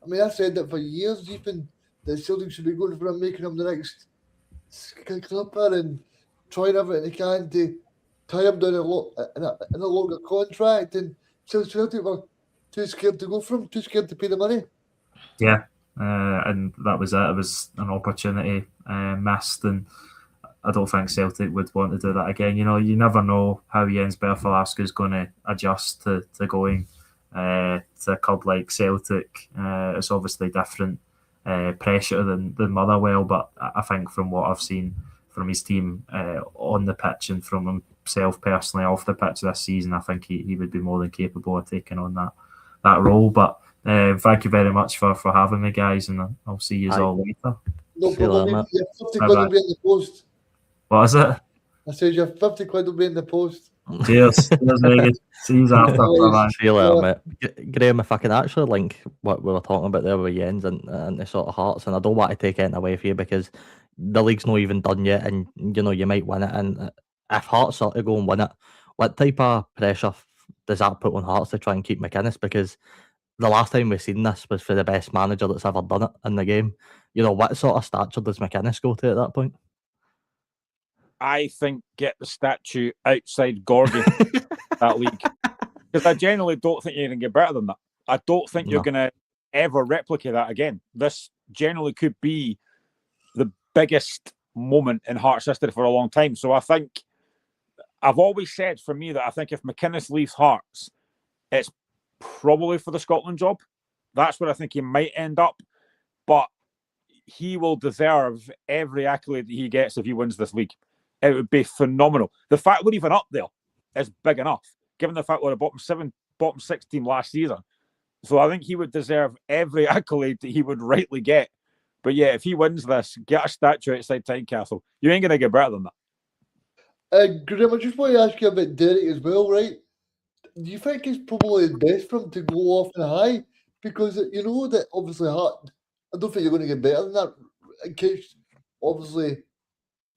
I mean, I said that for years, even that Celtic should be going for him, making him the next Clipper, and trying everything they can to tie him down in a longer contract, and Celtic were too scared to go for him, too scared to pay the money. Yeah, and that was it. It was an opportunity missed, and I don't think Celtic would want to do that again. You never know how Jens Berfalascu is going to adjust to going to a club like Celtic. It's obviously different pressure than Motherwell, but I think from what I've seen from his team on the pitch, and from himself personally off the pitch this season, I think he would be more than capable of taking on that role. But thank you very much for having me, guys, and I'll see you all later. No problem. Your 50 quid will be in the post. What is it? I said your 50 quid will be in the post. Cheers. Cheers, see you after. Bye-bye. See you later, mate. Graham, if I can actually link what we were talking about there with Jens and the sort of Hearts, and I don't want to take anything away from you, because the league's not even done yet, and you might win it. And if Hearts are to go and win it, what type of pressure does that put on Hearts to try and keep McInnes? Because the last time we've seen this was for the best manager that's ever done it in the game. What sort of stature does McInnes go to at that point? I think get the statue outside Gorgie, that league. Because I genuinely don't think you can get better than that. I don't think you're going to ever replicate that again. This generally could be the biggest moment in Hearts history for a long time. So I think, I've always said for me that I think if McInnes leaves Hearts, it's probably for the Scotland job. That's where I think he might end up. But he will deserve every accolade that he gets if he wins this league. It would be phenomenal. The fact we're even up there is big enough, given the fact we're a bottom 6 team last season. So I think he would deserve every accolade that he would rightly get But yeah, if he wins this, get a statue outside Tynecastle. You ain't gonna get better than that. Graham, I just want to ask you about Derek as well, right? Do you think it's probably best for him to go off and high? Because you know that obviously Hart, I don't think you're going to get better than that. In case, obviously,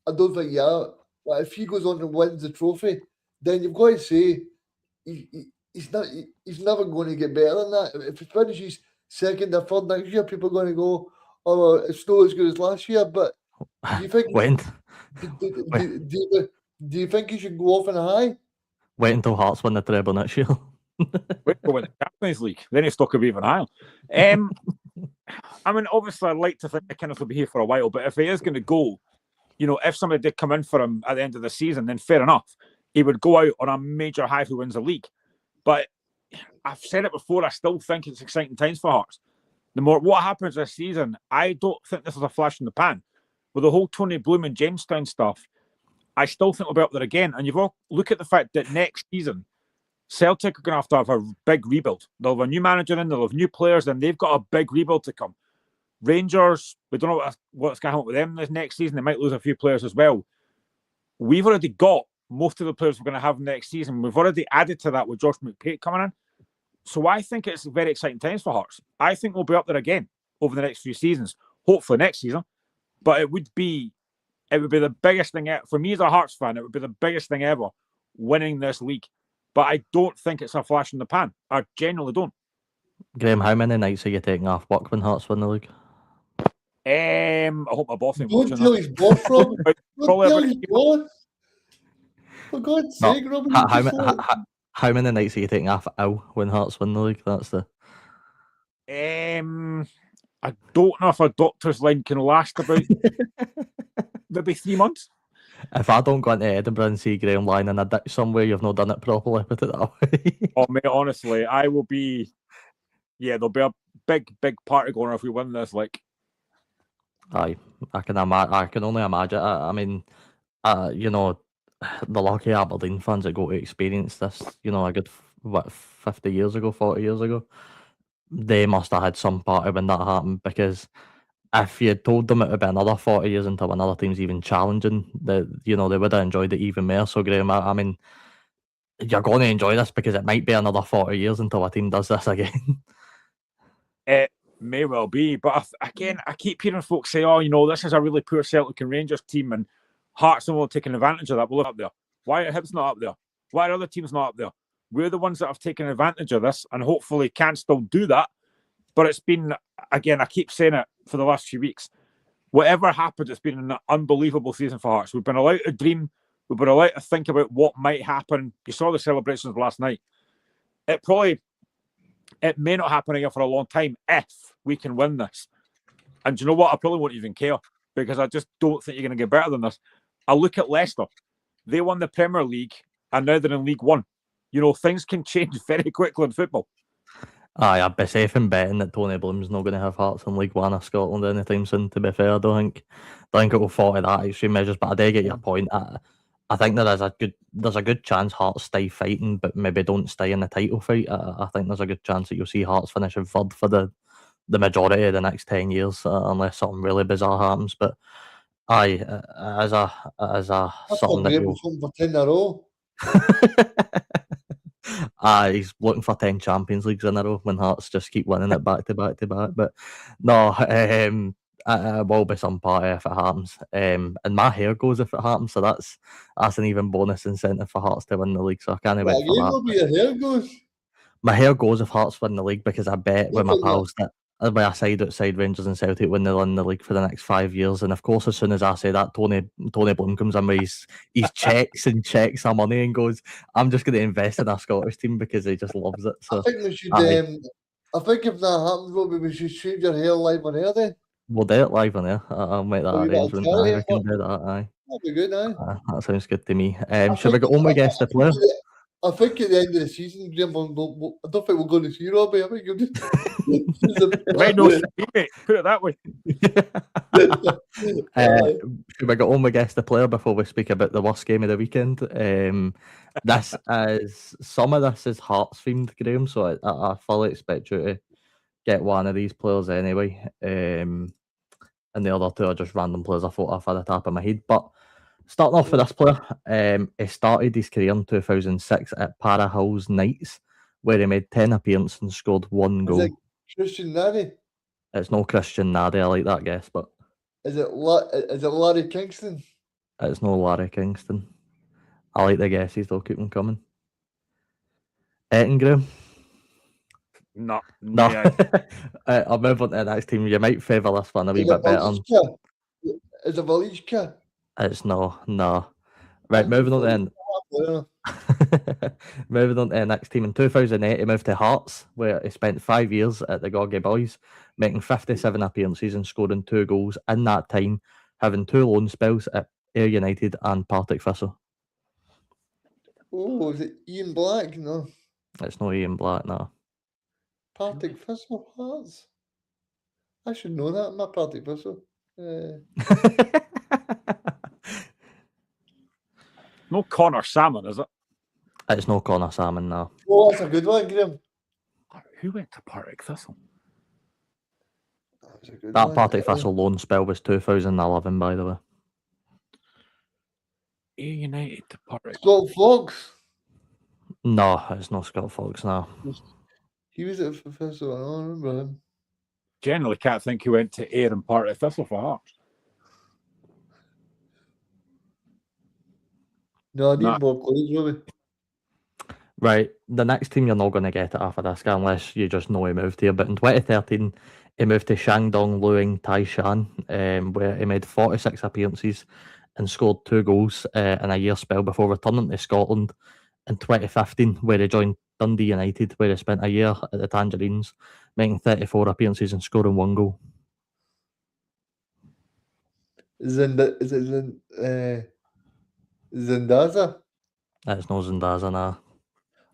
I don't think you are. Like, if he goes on and wins the trophy, then you've got to say he's never going to get better than that. If he finishes second or third next year, people are going to go, "Oh, well, it's not as good as last year." But do you think? Wait, Do you think he should go off on a high? wait until Hearts win the treble next year. Wait to win the Champions League. Then he's stuck a bit of an aisle. I mean, obviously, I'd like to think Kenneth will be here for a while, but if he is going to go, you know, if somebody did come in for him at the end of the season, then fair enough. He would go out on a major high if he wins the league. But I've said it before, I still think it's exciting times for Hearts. What happens this season, I don't think this is a flash in the pan. With the whole Tony Bloom and Jamestown stuff, I still think we'll be up there again. And you've all look at the fact that next season, Celtic are going to have a big rebuild. They'll have a new manager in, they'll have new players, and they've got a big rebuild to come. Rangers, we don't know what's going to happen with them this next season. They might lose a few players as well. We've already got most of the players we're going to have next season. We've already added to that with Josh McPake coming in. So I think it's very exciting times for Hearts. I think we'll be up there again over the next few seasons, hopefully next season. But it would be the biggest thing for me as a Hearts fan. It would be the biggest thing ever winning this league. But I don't think it's a flash in the pan. I genuinely don't. Graham, how many nights are you taking off work when Hearts win the league? I hope my boss ain't Don't watching tell that. his boss, Rob. Don't Probably tell about- his boss. For God's No, sake, Rob. How many nights are you taking off when Hearts win the league? That's the. I don't know if a doctor's line can last about maybe 3 months. If I don't go into Edinburgh and see Graham lying in a ditch somewhere, you've not done it properly, put it that way. Oh, mate, honestly, I will be. Yeah, there'll be a big party going on if we win this. Like, Aye, I can only imagine. I mean, you know, the lucky Aberdeen fans that go to experience this, you know, a good 50 years ago, 40 years ago, they must have had some party when that happened, because if you had told them it would be another 40 years until another team's even challenging, you know, they would have enjoyed it even more. So, Graham, I mean, you're going to enjoy this because it might be another 40 years until a team does this again. it may well be, but again, I keep hearing folks say, "Oh, you know, this is a really poor Celtic and Rangers team, and Hearts are taking advantage of that." Well, up there. Why are Hibs not up there? Why are other teams not up there? We're the ones that have taken advantage of this, and hopefully can still do that. But it's been, again, I keep saying it for the last few weeks. Whatever happened, it's been an unbelievable season for Hearts. We've been allowed to dream. We've been allowed to think about what might happen. You saw the celebrations last night. It may not happen again for a long time if we can win this. And do you know what? I probably won't even care, because I just don't think you're going to get better than this. I look at Leicester. They won the Premier League and now they're in League One. You know, things can change very quickly in football. Aye, I'd be safe in betting that Tony Bloom's not going to have Hearts in League One of Scotland anytime soon, to be fair. I don't think it will fall to that extreme measures, but I do get your point. I think there's a good chance Hearts stay fighting, but maybe don't stay in the title fight. I think there's a good chance that you'll see Hearts finishing third for the majority of the next 10 years, unless something really bizarre happens. But aye, as a something that you'll... something for 10 in a row. He's looking for 10 Champions Leagues in a row when Hearts just keep winning it back to back to back. But no, it will be some party if it happens. And my hair goes if it happens, so that's an even bonus incentive for Hearts to win the league. So I can't wait for that. Your hair goes. My hair goes if Hearts win the league, because I bet with my pals that by a side outside Rangers and Celtic when they win the league for the next 5 years. And of course, as soon as I say that, Tony Bloom comes in with his checks and checks our money and goes, "I'm just going to invest in our Scottish team," because he just loves it. So I think we should. I think if that happens, Robbie, we should shave your hair live on air then. We'll do it live on air. I'll make that arrangement. I can do that. Aye. That'd be good, aye. That sounds good to me. Should we go home and guess the player? I think at the end of the season, Graham, I don't think we're going to see Robbie. I think you'll just... Right, no, mate. Put it that way. Should we go home and guess the player before we speak about the worst game of the weekend? Some of this is Hearts themed, Graham, so I fully expect you to get one of these players anyway. and the other two are just random players I thought off at the top of my head. But starting off with this player, he started his career in 2006 at Para Hills Knights, where he made 10 appearances and scored 1 Is goal. it Christian Nadi? It's no Christian Nadi, I like that guess, but Is it Larry Kingston? it's no Larry Kingston. I like the guesses, though, keep them coming. Ettingraham? No. No. Yeah. I'll move on to the next team. You might favour this one a wee Is it bit better. Valichka? Is it Valichka? It's no. Right, moving on then. Moving on to the next team. In 2008, he moved to Hearts, where he spent 5 years at the Gorgie Boys, making 57 appearances and scoring 2 goals in that time, having 2 loan spells at Ayr United and Partick Thistle. Oh, is it Ian Black? No. It's no Ian Black, no. Partick Thistle Hearts. I should know that. I'm not Partick Thistle. No Connor Salmon, is it? It's no Connor Salmon, no. Oh, that's a good one, Graham. Who went to Partick Thistle? That was a good That one. Partick Thistle loan spell was 2011, by the way. Ayr United to Partick. Scott Fox. No, it's no Scott Fox, no. He was at Thistle. I don't remember him. Generally can't think who went to Ayr and Partick Thistle for Hearts. No, I need Nah. more clues, Robbie. Right, the next team you're not going to get it after this guy unless you just know he moved here. But in 2013, he moved to Shandong Luang Taishan, where he made 46 appearances and scored 2 goals in a year spell before returning to Scotland in 2015, where he joined Dundee United, where he spent a year at the Tangerines, making 34 appearances and scoring 1 goal. Zendaza? It's no Zendaza, nah.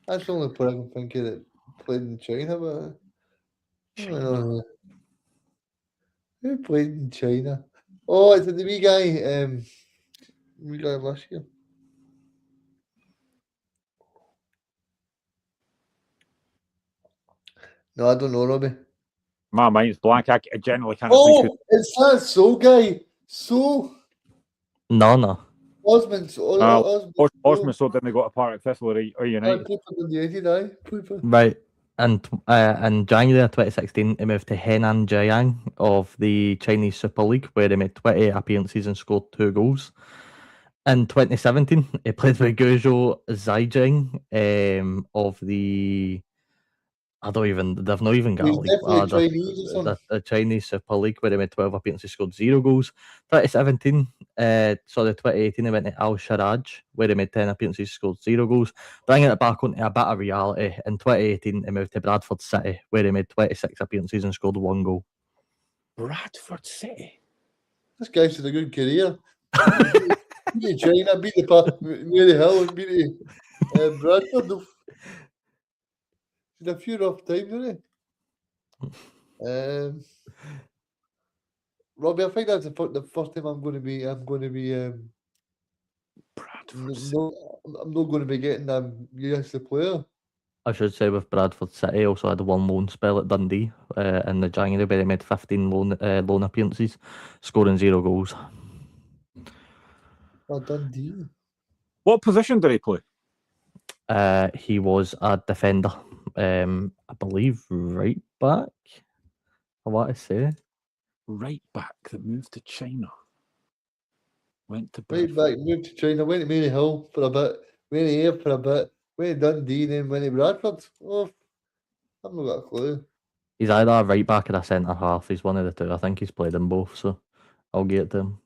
That's the only player I can think of that played in China, but I don't know. Who played in China? Oh, it's the wee guy last year. No, I don't know, Robbie. My mind's blank. I generally can't think who. Oh, it's that So guy. So No. Osmond. Osman so didn't go to Partick Thistle or United. Right. And in January 2016, he moved to Henan Jiang of the Chinese Super League, where he made 20 appearances and scored 2 goals. In 2017, he played with Guizhou Zhejiang of the... they've not even got a league. The Chinese Super League, where he made 12 appearances, scored 0 goals. 2018, he went to Al Sharaj, where he made 10 appearances, scored 0 goals. Bringing it back onto a bit of reality, in 2018, he moved to Bradford City, where he made 26 appearances and scored 1 goal. Bradford City? This guy's had a good career. Beat China, beat the Mary Hill, and beat Bradford. A few rough times, didn't he? Robbie, I think that's the first time I'm going to be. I'm not going to be getting yes, the player. I should say with Bradford City, also had 1 loan spell at Dundee in the January, where he made 15 loan appearances, scoring 0 goals. Oh, Dundee. What position did he play? He was a defender. I believe right back. I want to say Right back that moved to China. Went to right back, moved to China, went to Mary Hill for a bit, went to Ayr for a bit, went to Dundee, then went to Bradford. Oh, I've not got a clue. He's either a right back or a centre half. He's one of the two. I think he's played in both, so I'll get to him.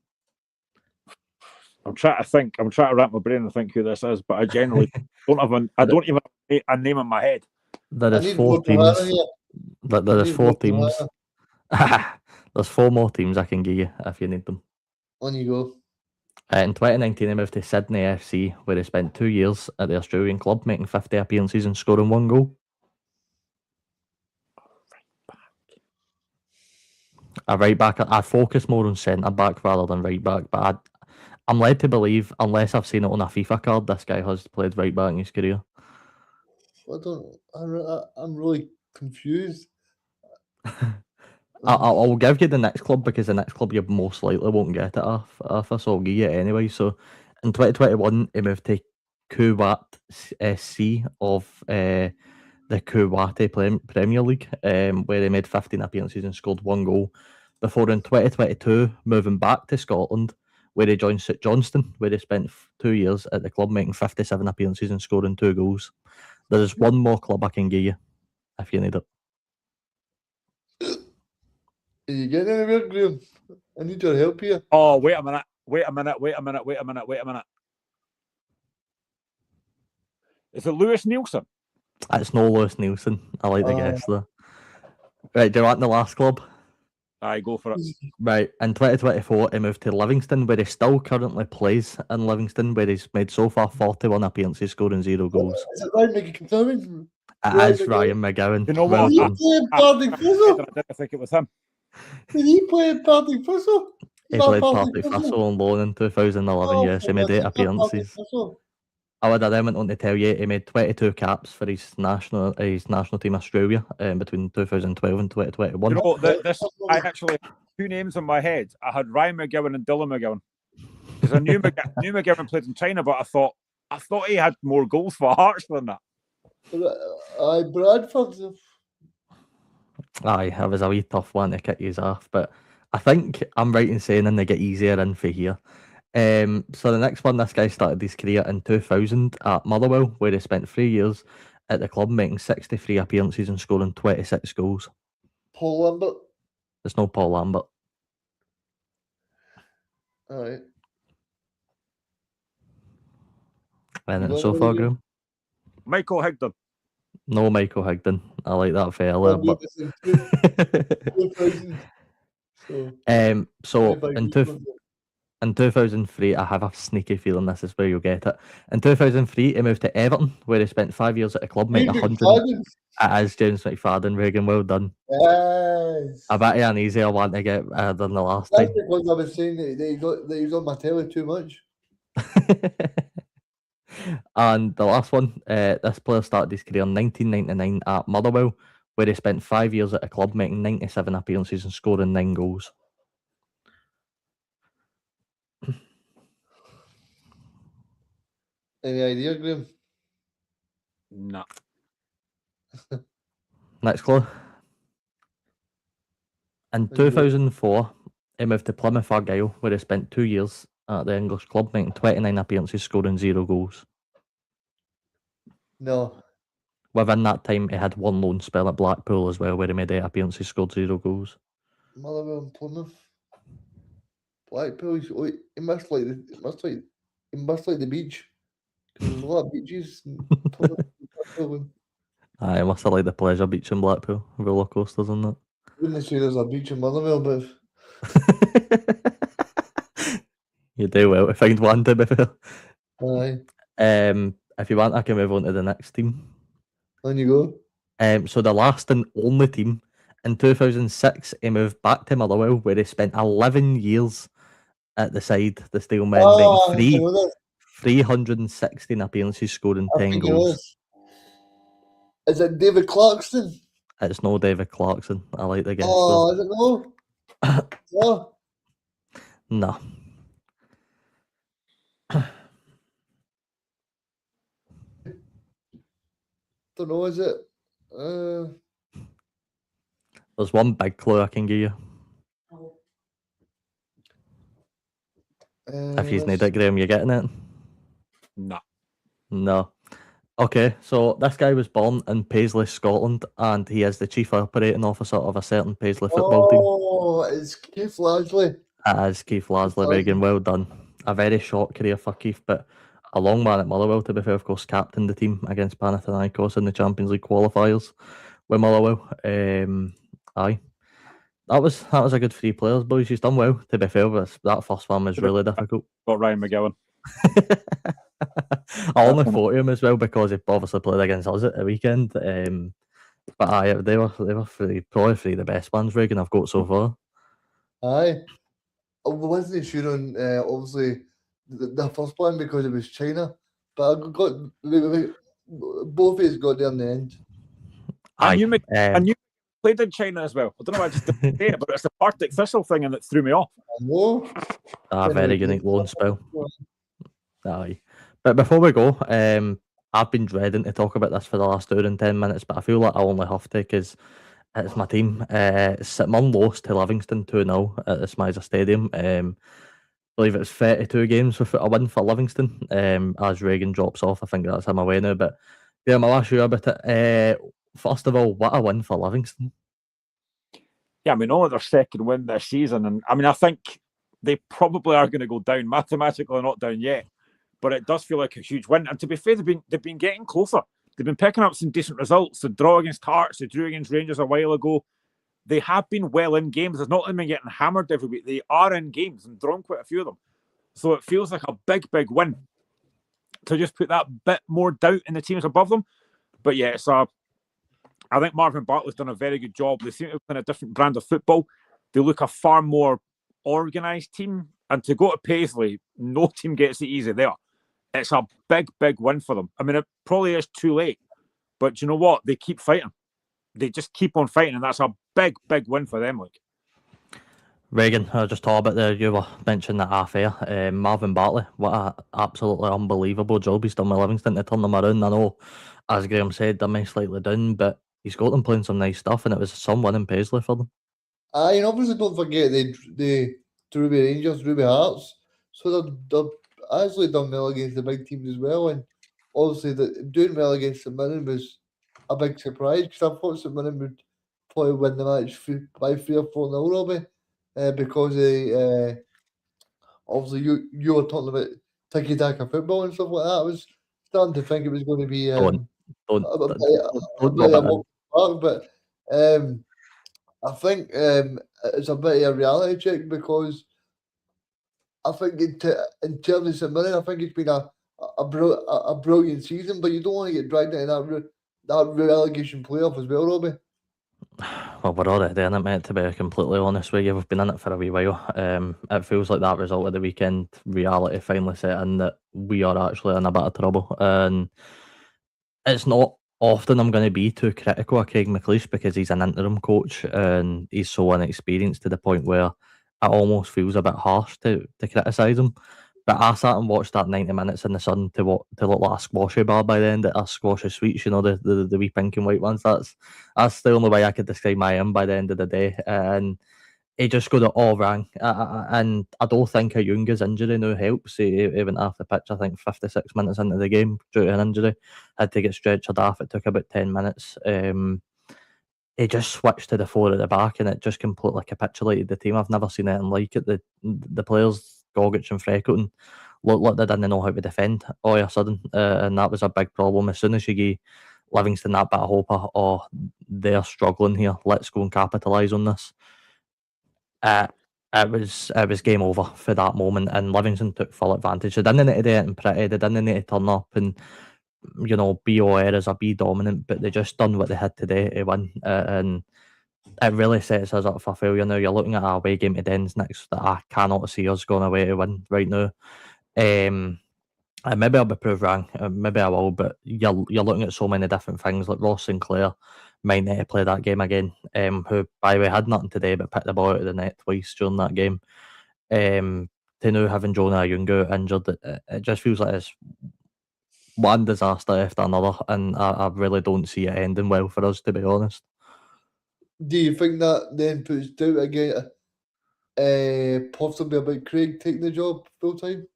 I'm trying to think. I'm trying to wrap my brain and think who this is, but I generally don't have I don't even have a name in my head. There is 4 teams. There is 4 teams. There's 4 more teams I can give you if you need them. On you go. In 2019, he moved to Sydney FC, where he spent 2 years at the Australian club, making 50 appearances and scoring 1 goal. A right back. I focus more on centre back rather than right back, but I'm led to believe, unless I've seen it on a FIFA card, this guy has played right back in his career. I'm really confused. I'll give you the next club because the next club you most likely won't get it off of, so I'll give you it anyway. So in 2021, he moved to Kuwait SC of the Kuwait Premier League, where he made 15 appearances and scored 1 goal. Before in 2022, moving back to Scotland, where he joined St Johnstone, where he spent 2 years at the club, making 57 appearances and scoring 2 goals. There is one more club I can give you if you need it. Are you getting anywhere, Graham? I need your help here. Oh, wait a minute. Is it Lewis Nielsen? It's no Lewis Nielsen. I like the guess there. Right, do you want the last club? Aye, go for it. Right, in 2024, he moved to Livingston, where he still currently plays in Livingston, where he's made so far 41 appearances, scoring 0 goals. Is it Ryan McGowan? It is Ryan McGowan. You know Well what? Did he done. play in Partick Thistle? I didn't think it was him. Did he play in Partick Thistle? He played Partick Thistle on loan in 2011, yes. He made 8 appearances. I would have then went on to tell you he made 22 caps for his national team Australia between 2012 and 2021. You know, I actually had 2 names in my head. I had Ryan McGowan and Dylan McGowan. Because I knew McGowan played in China, but I thought he had more goals for Hearts than that. Aye, Bradford. Aye, it was a wee tough one to kick you off, but I think I'm right in saying they get easier in for here. So the next one, this guy started his career in 2000 at Motherwell, where he spent 3 years at the club, making 63 appearances and scoring 26 goals. Paul Lambert. There's no Paul Lambert. Alright. Anything so far, Graham? Michael Higdon. No Michael Higdon. I like that fella. But... so in 2003, I have a sneaky feeling this is where you'll get it. In 2003, he moved to Everton, where he spent 5 years at a club, making 100. It is James McFadden, Reagan. Well done. Yes. I bet you an easier one to get than the last That's time. because I was saying that he was on my telly too much. And the last one, this player started his career in 1999 at Motherwell, where he spent 5 years at a club, making 97 appearances and scoring 9 goals. Any idea, Graham? No. Next clue. In 2004, he moved to Plymouth Argyle, where he spent 2 years at the English club, making 29 appearances, scoring 0 goals. No. Within that time, he had 1 loan spell at Blackpool as well, where he made 8 appearances, scored 0 goals. Motherwell and Plymouth. Blackpool. He must like the beach. There's a lot of beaches. Aye, must have liked the Pleasure Beach in Blackpool, roller coasters and that. I wouldn't say there's a beach in Motherwell, but You do well to find one, to be fair. aye. If you want, I can move on to the next team. On you go. So the last and only team, in 2006, he moved back to Motherwell, where he spent 11 years at the side, the Steelmen, making 316 appearances, scoring 10 goals. Is it David Clarkson? It's no David Clarkson. I like the guess. Oh, is it no? No. No. Don't know, is it? There's one big clue I can give you. If you need it, Graham, you getting it? No. No. Okay, so this guy was born in Paisley, Scotland, and he is the chief operating officer of a certain Paisley football team. Oh, it's Keith Lasley. It is Keith Lasley, Reagan. Well done. A very short career for Keith, but a long one at Motherwell, to be fair. Of course, captained the team against Panathinaikos in the Champions League qualifiers with Motherwell. Aye. That was a good 3 players, boys. You've done well, to be fair, but that first one was really difficult. Got Ryan McGowan. I only thought him as well because he obviously played against us at the weekend. But aye, they were probably 3 of the best ones, Reagan, I've got so far. Aye. I wasn't sure on obviously the first one because it was China, but I got both of us got there in the end. I knew played in China as well. I don't know why I just didn't say it, but it's the Partick Thistle thing and it threw me off. I know. Very unique loan spell. Aye. But before we go, I've been dreading to talk about this for the last hour and 10 minutes, but I feel like I only have to because it's my team. St Mirren lost to Livingston 2-0 at the Smizer Stadium. I believe it was 32 games without a win for Livingston. As Reagan drops off, I think that's him away now. But yeah, my last year about it. First of all, what a win for Livingston. Yeah, I mean, only their second win this season. And I mean, I think they probably are going to go down. Mathematically, not down yet. But it does feel like a huge win. And to be fair, they've been getting closer. They've been picking up some decent results. The draw against Hearts, the draw against Rangers a while ago. They have been well in games. It's not like they've been getting hammered every week. They are in games and drawn quite a few of them. So it feels like a big, big win to just put that bit more doubt in the teams above them. But yeah, I think Marvin Bartley's done a very good job. They seem to play a different brand of football. They look a far more organised team. And to go to Paisley, no team gets it easy there. It's a big, big win for them. I mean, it probably is too late. But you know what? They keep fighting. They just keep on fighting. And that's a big, big win for them. Like Reagan, I just talked about there, you were mentioning that half air. Marvin Bartley, what an absolutely unbelievable job he's done with Livingston to turn them around. I know, as Graham said, they may slightly down, but he's got them playing some nice stuff, and it was some win in Paisley for them. And obviously don't forget the Ruby Rangers, Ruby Hearts. So they've actually done well against the big teams as well. And obviously doing well against St Mirren was a big surprise because I thought St Mirren would probably win the match by 3 or 4-0, Robbie. Because obviously you were talking about tiki-taka football and stuff like that. I was starting to think it was going to be but I think it's a bit of a reality check because I think in terms of St Mirren, I think it's been a brilliant season, but you don't want to get dragged into that relegation playoff as well, Robbie. Well, we're already in it, mate, to be completely honest with you. We've been in it for a wee while. It feels like that result of the weekend, reality finally set in that we are actually in a bit of trouble. And it's not often I'm going to be too critical of Craig McLeish because he's an interim coach and he's so inexperienced to the point where it almost feels a bit harsh to criticise him. But I sat and watched that 90 minutes in the sun to look like a squashy bar by the end of a squashy sweets, you know, the wee pink and white ones. That's the only way I could describe my own by the end of the day. And he just got it all wrong. And I don't think Ayunga's injury now helps. He went off the pitch, I think, 56 minutes into the game due to an injury. Had to get stretchered off. It took about 10 minutes. He just switched to the 4 at the back and it just completely capitulated the team. I've never seen anything like it. The players, Gogic and Freckleton, looked like they didn't know how to defend all of a sudden. And that was a big problem. As soon as you give Livingston that bit of hope, they're struggling here, let's go and capitalise on this. It was game over for that moment and Livingston took full advantage. They didn't need to do it and pretty, they didn't need to turn up and be all errors or be dominant, but they just done what they had today to win. And it really sets us up for failure now. You're looking at our away game to Dens next that I cannot see us going away to win right now. And maybe I'll be proved wrong, maybe I will, but you're looking at so many different things. Like Ross Sinclair might need to play that game again, who, by the way, had nothing today but picked the ball out of the net twice during that game. To now having Jonah Ayunga injured, it just feels like it's one disaster after another, and I really don't see it ending well for us, to be honest. Do you think that then puts doubt again, possibly about Craig taking the job full time?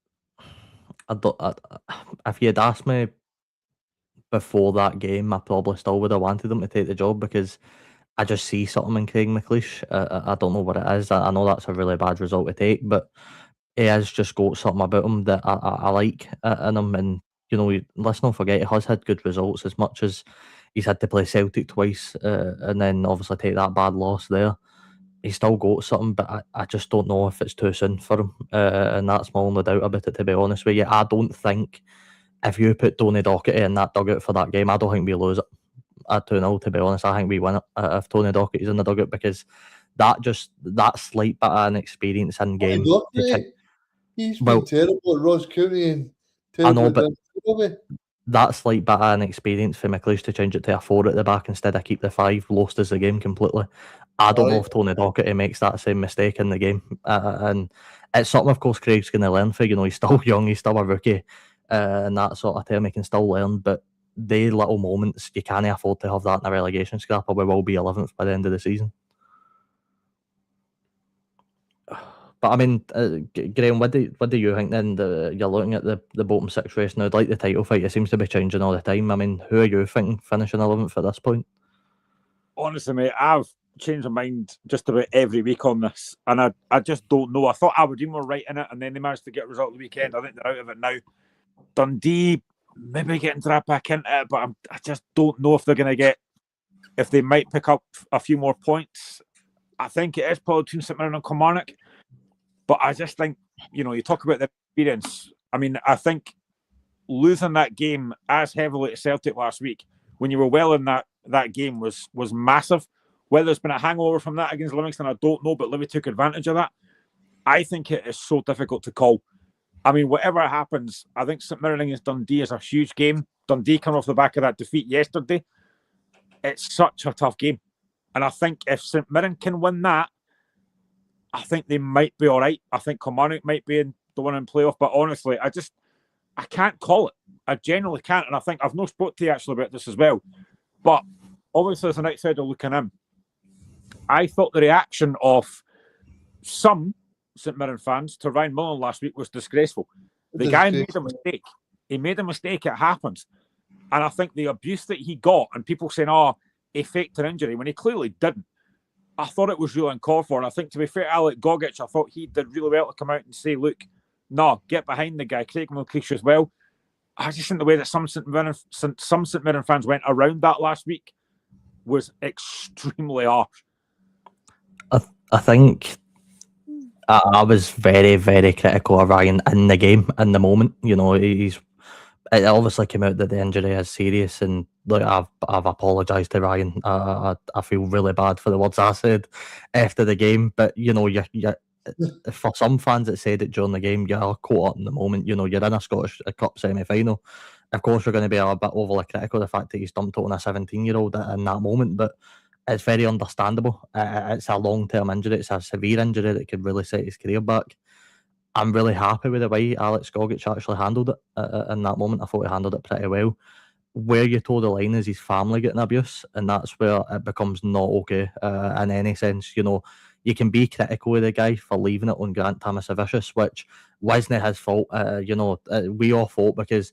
If you had asked me before that game, I probably still would have wanted him to take the job because I just see something in Craig McLeish. I don't know what it is. I know that's a really bad result to take, but he has just got something about him that I like in him. And let's not forget, he has had good results as much as he's had to play Celtic twice and then obviously take that bad loss there. He's still got something, but I just don't know if it's too soon for him. And that's my only doubt about it, to be honest with you. I don't think if you put Tony Docherty in that dugout for that game, I don't think we lose it at 2-0, to be honest. I think we win it if Tony Docherty's in the dugout because that slight bit of inexperience in game. He's been terrible at Ross County and I know, but that slight bit of inexperience for McLeish to change it to a 4 at the back instead of keep the 5 lost us the game completely. I don't know Aye. if Tony Docherty makes that same mistake in the game. And it's something, of course, Craig's going to learn for. He's still young, he's still a rookie, and that sort of term he can still learn. But they little moments, you can't afford to have that in a relegation scrap, or we will be 11th by the end of the season. But I mean, Graham, what do you think then? You're looking at the bottom 6 race now, like the title fight, it seems to be changing all the time. I mean, who are you thinking finishing 11th at this point? Honestly, mate, I've changed my mind just about every week on this, and I just don't know. I thought Aberdeen were right in it, and then they managed to get a result of the weekend. I think they're out of it now. Dundee maybe getting dragged back into it, but I just don't know if they're going to if they might pick up a few more points. I think it is probably between St Mirren and Kilmarnock. But I just think, you talk about the experience. I mean, I think losing that game as heavily at Celtic last week, when you were well in that game, was massive. Whether it's been a hangover from that against Livingston, I don't know, but Livy took advantage of that. I think it is so difficult to call. I mean, whatever happens, I think St Mirren against Dundee is a huge game. Dundee coming off the back of that defeat yesterday. It's such a tough game. And I think if St Mirren can win that, I think they might be all right. I think Kilmarnock might be in the one in playoff, but honestly, I can't call it. I genuinely can't, and I think I've not spoke to you actually about this as well. But obviously, as an outsider looking in, I thought the reaction of some St Mirren fans to Ryan Mullen last week was disgraceful. The guy made a mistake. He made a mistake. It happens, and I think the abuse that he got, and people saying, "Oh, he faked an injury," when he clearly didn't. I thought it was really uncalled for. And I think, to be fair to Alec Gogic, I thought he did really well to come out and say, look, no, get behind the guy. Craig McLeish as well. I just think the way that some St Mirren fans went around that last week was extremely harsh. I think I was very, very critical of Ryan in the game, in the moment. It obviously came out that the injury is serious, and look, I've apologised to Ryan. I feel really bad for the words I said after the game, but you for some fans that said it during the game, you're caught up in the moment. You're in a Scottish Cup semi-final. Of course, you're going to be a bit overly critical of the fact that he's dumped it on a 17-year-old in that moment, but it's very understandable. It's a long-term injury. It's a severe injury that could really set his career back. I'm really happy with the way Alex Gogic actually handled it in that moment. I thought he handled it pretty well. Where you toe the line is his family getting abuse, and that's where it becomes not okay in any sense. You can be critical of the guy for leaving it on Grant Tamasavicius, which wasn't his fault. We all thought, because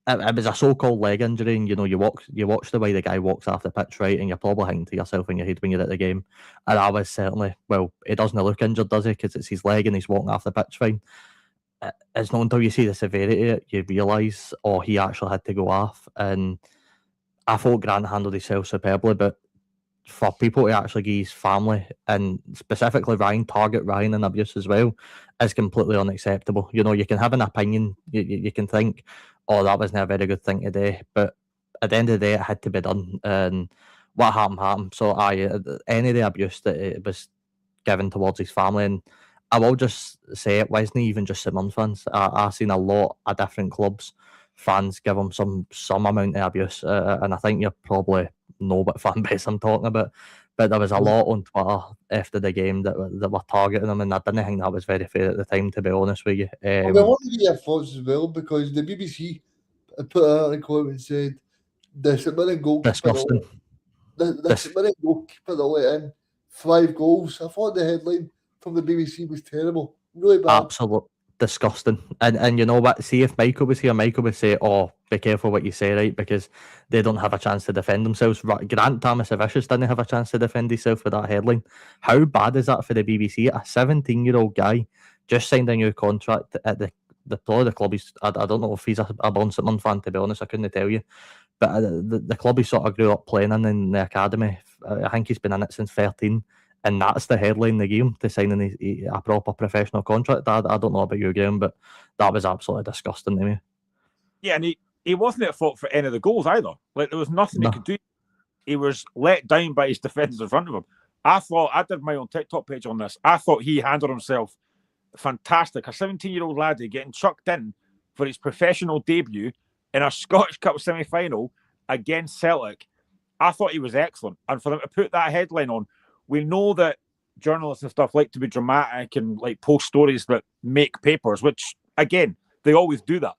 it was a so-called leg injury, and you watch the way the guy walks off the pitch, right, and you're probably thinking to yourself in your head when you're at the game, and I was certainly, well, he doesn't look injured, does he, because it's his leg and he's walking off the pitch fine. It's not until you see the severity of it, you realise, he actually had to go off, and I thought Grant handled himself superbly, but for people to actually give his family, and specifically Ryan, target Ryan in abuse as well, is completely unacceptable. You can have an opinion, you can think, that wasn't a very good thing to do, but at the end of the day, it had to be done, and what happened. So any of the abuse that it was given towards his family, and I will just say it wasn't even just St Mirren fans. I've seen a lot of different clubs fans give him some amount of abuse, and I think you probably know what fan base I'm talking about. But there was a lot on Twitter after the game that were targeting him, and I didn't think that was very fair at the time, to be honest with you. I want to get your thoughts as well, because the BBC put an article out and said the St Mirren goalkeeper, disgusting. The St Mirren goalkeeper that let in 5 goals. I thought the headline from the BBC was terrible, really bad. Absolute disgusting. And you know what? See, if Michael was here, Michael would say, be careful what you say, right? Because they don't have a chance to defend themselves. Grant Tamasavicius didn't have a chance to defend himself for that headline. How bad is that for the BBC? A 17-year-old guy just signed a new contract at the club. I don't know if he's a born St Mirren fan, to be honest. I couldn't tell you. But the club he sort of grew up playing in the academy. I think he's been in it since 13. And that's the headline they gave him, to signing a proper professional contract. I don't know about you, Graham, but that was absolutely disgusting to me. Yeah, and he wasn't at fault for any of the goals either. Like, there was nothing he could do. He was let down by his defenders in front of him. I did my own TikTok page on this. I thought he handled himself fantastic. A 17-year-old laddie getting chucked in for his professional debut in a Scottish Cup semi-final against Celtic, I thought he was excellent. And for them to put that headline on, we know that journalists and stuff like to be dramatic and like post stories that make papers, which, again, they always do that.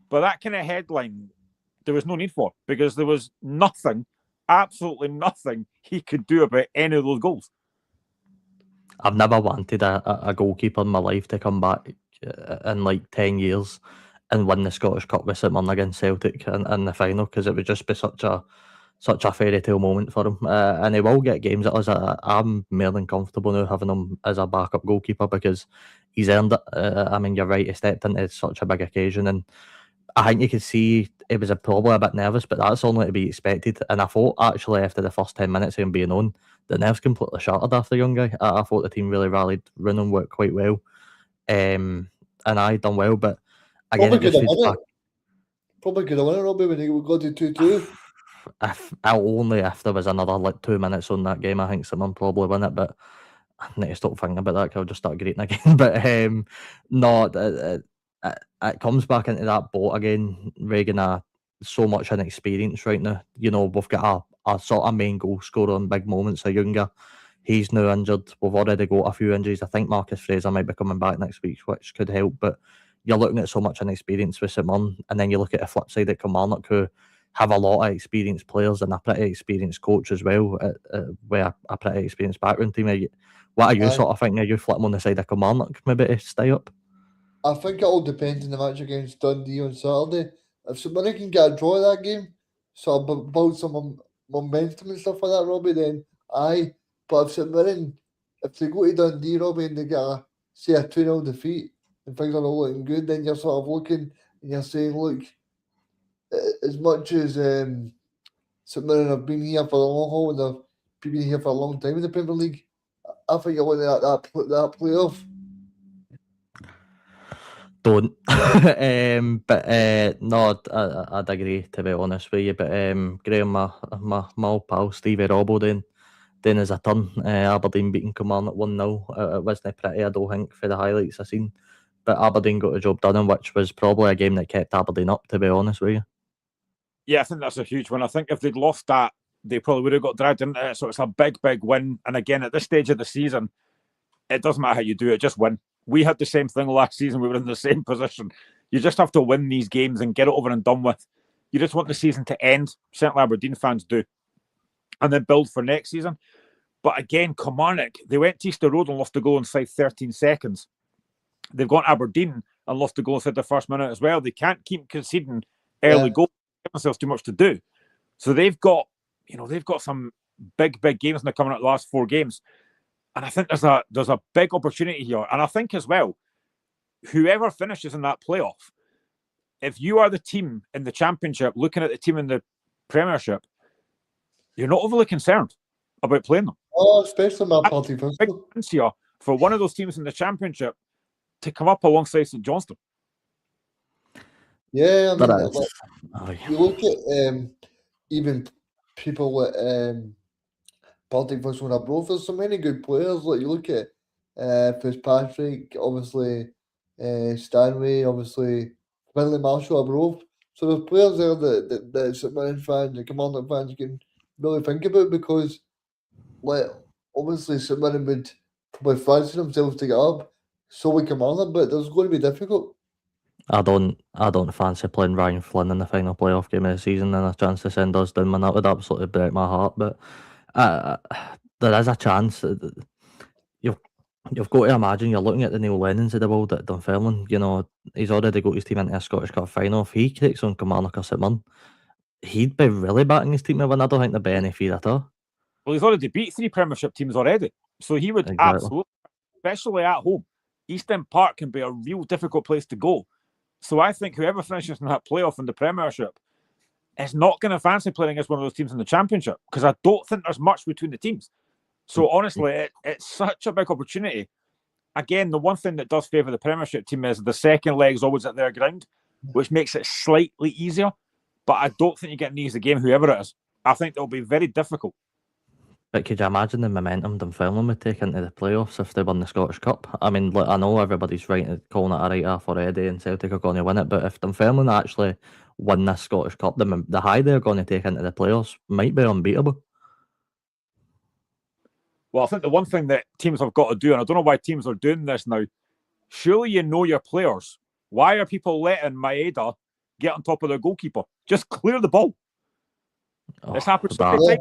But that kind of headline, there was no need for, because there was nothing, absolutely nothing he could do about any of those goals. I've never wanted a goalkeeper in my life to come back in like 10 years and win the Scottish Cup with St Mirren against Celtic in the final, because it would just be such a fairy tale moment for him. And he will get games at us. I'm more than comfortable now having him as a backup goalkeeper, because he's earned it. I mean, you're right, he stepped into such a big occasion, and I think you could see he was probably a bit nervous, but that's only to be expected. And I thought, actually, after the first 10 minutes of him being on, the nerves completely shattered after young guy. I thought the team really rallied round and worked quite well. And I done well, but again, Probably it could just have feeds won back. it. Probably could have won it, Robbie, when he got to 2-2. Only if there was another like 2 minutes on that game, I think someone probably win it. But I need to stop thinking about that, because I'll just start greeting again. But no, it comes back into that boat again. Reagan, so much inexperience right now. You know, we've got a sort of main goal scorer in big moments, a younger. He's now injured. We've already got a few injuries. I think Marcus Fraser might be coming back next week, which could help. But you're looking at so much inexperience with St Mirren, and then you look at the flip side at Kilmarnock, who have a lot of experienced players and a pretty experienced coach as well, with a pretty experienced background team. What are you sort of thinking? Are you flipping on the side of Kilmarnock maybe to stay up? I think it all depends on the match against Dundee on Saturday. If St Mirren can get a draw of that game, so build some momentum and stuff like that, Robbie, then aye. But if St Mirren, if they go to Dundee, Robbie, and they get a 2-0 defeat and things are not looking good, then you're sort of looking and you're saying, look, as much as St Mirren have been here for the long haul and they've been here for a long time in the Premier League, I think you're looking at that playoff. Don't. No, I'd agree, to be honest with you. But Graham, my old pal Stevie Robbo doing his a turn. Aberdeen beating Kilmarnock 1-0. It wasn't pretty, I don't think, for the highlights I seen. But Aberdeen got the job done, in which was probably a game that kept Aberdeen up, to be honest with you. Yeah, I think that's a huge one. I think if they'd lost that, they probably would have got dragged into it. So it's a big, big win. And again, at this stage of the season, it doesn't matter how you do it, just win. We had the same thing last season. We were in the same position. You just have to win these games and get it over and done with. You just want the season to end. Certainly Aberdeen fans do. And then build for next season. But again, Kilmarnock, they went to Easter Road and lost the goal inside 13 seconds. They've gone to Aberdeen and lost the goal inside the first minute as well. They can't keep conceding early goals. They give themselves too much to do. So they've got some big, big games now coming out the last 4 games. And I think there's a big opportunity here. And I think as well, whoever finishes in that playoff, if you are the team in the Championship looking at the team in the Premiership, you're not overly concerned about playing them. Oh, especially my party Big pistol. chance here for one of those teams in the Championship to come up alongside St Johnstone. Yeah, I mean, you look at even people with Partick Thistle and Arbroath, there's so many good players. Like you look at Fitzpatrick, obviously Stanley, obviously Finlay Marshall, Arbroath. So there's players there that St Mirren fans and Kilmarnock fans can really think about, because like obviously St Mirren would probably fancy themselves to get up, so we Kilmarnock, but there's going to be difficult. I don't fancy playing Ryan Flynn in the final playoff game of the season and a chance to send us down. Man, that would absolutely break my heart. But there is a chance. You've got to imagine you're looking at the Neil Lennons of the world at Dunfermline. You know, he's already got his team into a Scottish Cup final. If he takes on Kilmarnock or St Mirren, he'd be really backing his team to win. I don't think there'd be any fear at all. Well, he's already beat 3 Premiership teams already. So he would absolutely, especially at home. Eastern Park can be a real difficult place to go. So I think whoever finishes in that playoff in the Premiership is not going to fancy playing against one of those teams in the Championship, because I don't think there's much between the teams. So honestly, it's such a big opportunity. Again, the one thing that does favour the Premiership team is the second leg's always at their ground, which makes it slightly easier. But I don't think you get an easy game, whoever it is. I think it'll be very difficult. But could you imagine the momentum Dunfermline would take into the playoffs if they won the Scottish Cup? I mean, look, I know everybody's calling it a write-off already and Celtic are going to win it, but if Dunfermline actually win this Scottish Cup, the high they're going to take into the playoffs might be unbeatable. Well, I think the one thing that teams have got to do, and I don't know why teams are doing this now, surely you know your players. Why are people letting Maeda get on top of their goalkeeper? Just clear the ball. This happens so many times.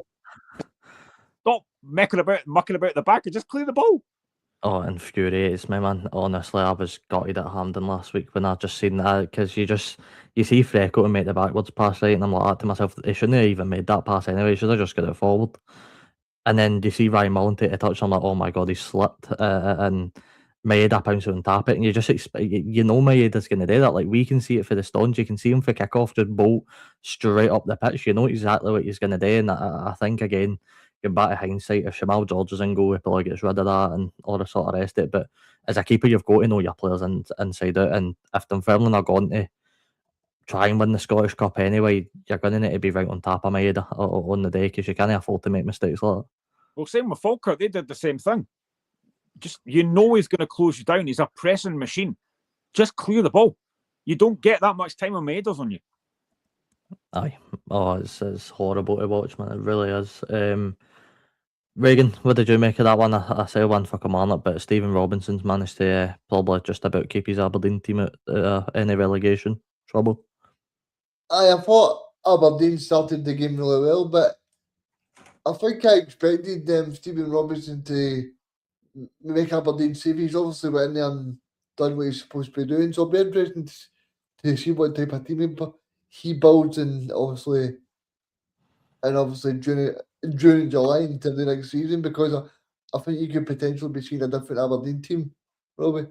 Stop mucking about the back and just clear the ball. Oh, it infuriates me, man. Honestly, I was gutted at Hampden last week when I just seen that, because you see Freco to make the backwards pass, right, and I'm like that to myself, they shouldn't have even made that pass anyway, he should have just got it forward. And then you see Ryan Mullen take a touch, I'm like, oh my god, he's slipped, and Maeda pounce and tap it, and you just expect, you know Maeda's going to do that. Like, we can see it for the Stones, you can see him for kick-off, just bolt straight up the pitch, you know exactly what he's going to do, and I think, again, going back to hindsight, if Shamal George is in goal, he probably gets rid of that and all the sort of rest of it. But as a keeper, you've got to know your players inside out. And if Dunfermline are going to try and win the Scottish Cup anyway, you're going to need to be right on top of Maeda on the day, because you can't afford to make mistakes like that. Well, same with Falkirk, they did the same thing. Just, you know he's going to close you down. He's a pressing machine. Just clear the ball. You don't get that much time when Maeda's on you. Aye. Oh, it's horrible to watch, man. It really is. Reagan, what did you make of that one? I say one for Kilmarnock, but Stephen Robinson's managed to probably just about keep his Aberdeen team out any relegation trouble. I thought Aberdeen started the game really well, but I think I expected Stephen Robinson to make Aberdeen save. He's obviously went in there and done what he's supposed to be doing, so it'll be interesting to see what type of team he builds, and obviously during July into the next season, because I think you could potentially be seeing a different Aberdeen team, Robbie.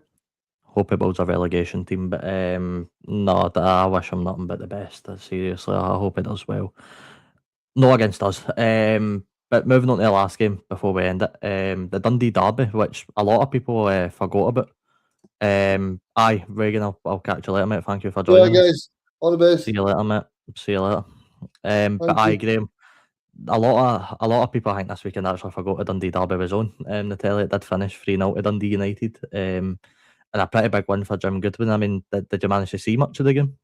Hope it builds a relegation team, but no, I wish him nothing but the best. Seriously, I hope it does well. No against us. But moving on to the last game before we end it, the Dundee Derby, which a lot of people forgot about. Aye, Reagan, I'll catch you later, mate. Thank you for joining us. Guys, all the best. See you later, mate. See you later. But aye, Graham, a lot of people, I think, this weekend actually forgot the Dundee Derby was on. The telly, it did finish 3-0 to Dundee United. And a pretty big win for Jim Goodwin. I mean, did you manage to see much of the game?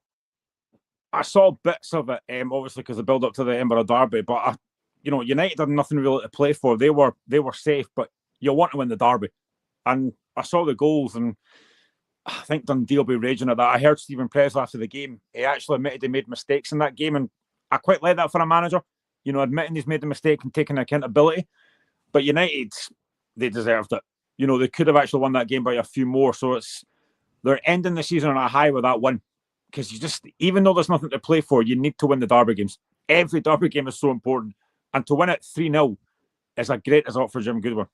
I saw bits of it, obviously, because the build up to the Edinburgh Derby. But United had nothing really to play for. They were safe, but you want to win the Derby. And I saw the goals, and I think Dundee will be raging at that. I heard Stephen Pressley after the game. He actually admitted he made mistakes in that game, and I quite like that for a manager. Admitting he's made the mistake and taking accountability. But United, they deserved it. They could have actually won that game by a few more. So they're ending the season on a high with that win. Because even though there's nothing to play for, you need to win the Derby games. Every Derby game is so important. And to win it 3-0 is a great result for Jim Goodwin.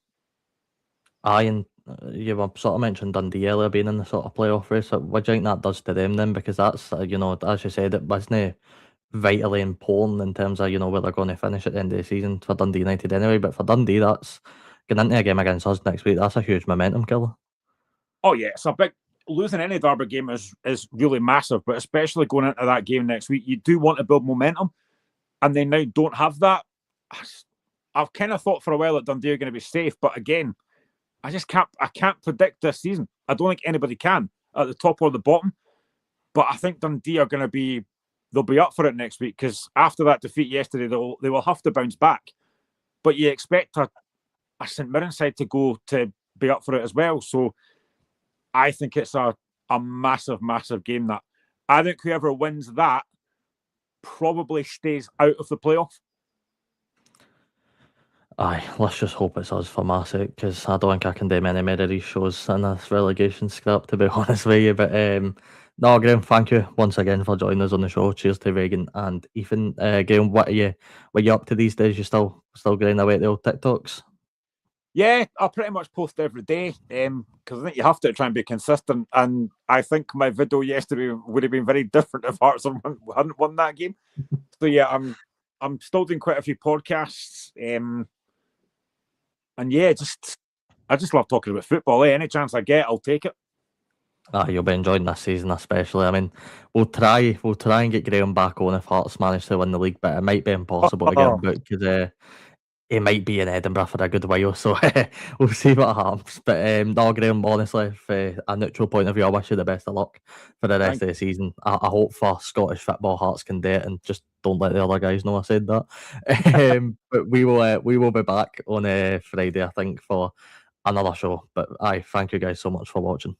Aye, and you were sort of mentioned Dundee earlier being in the sort of playoff race. What do you think that does to them then? Because that's, as you said, it wasn't vitally important in terms of, where they're going to finish at the end of the season for Dundee United anyway. But for Dundee, that's getting into a game against us next week. That's a huge momentum killer. Oh, yeah. It's a big... Losing any Derby game is really massive, but especially going into that game next week, you do want to build momentum, and they now don't have that. I've kind of thought for a while that Dundee are going to be safe, but again, I can't predict this season. I don't think anybody can at the top or the bottom, but I think Dundee are going to they'll be up for it next week, because after that defeat yesterday, they will have to bounce back. But you expect a St Mirren side to be up for it as well, so I think it's a massive, massive game. That I think whoever wins that probably stays out of the playoff. Aye, let's just hope it's us for my sake, because I don't think I can do many more of these shows in this relegation scrap, to be honest with you. But no, Graham, thank you once again for joining us on the show. Cheers to Reagan and Ethan. Graham, what are you up to these days? You still getting away at the old TikToks? Yeah, I pretty much post every day, because I think you have to try and be consistent. And I think my video yesterday would have been very different if Hearts hadn't won that game. So yeah, I'm still doing quite a few podcasts, and yeah, I just love talking about football. Any chance I get, I'll take it. You'll be enjoying this season, especially. I mean, we'll try and get Graham back on if Hearts manage to win the league, but it might be impossible to get him back, because he might be in Edinburgh for a good while, so we'll see what happens. But no, Graham, honestly, from a neutral point of view, I wish you the best of luck for the rest of the season. I hope for Scottish football, Hearts can do it, and just don't let the other guys know I said that. But we will be back on Friday, I think, for another show. But thank you guys so much for watching.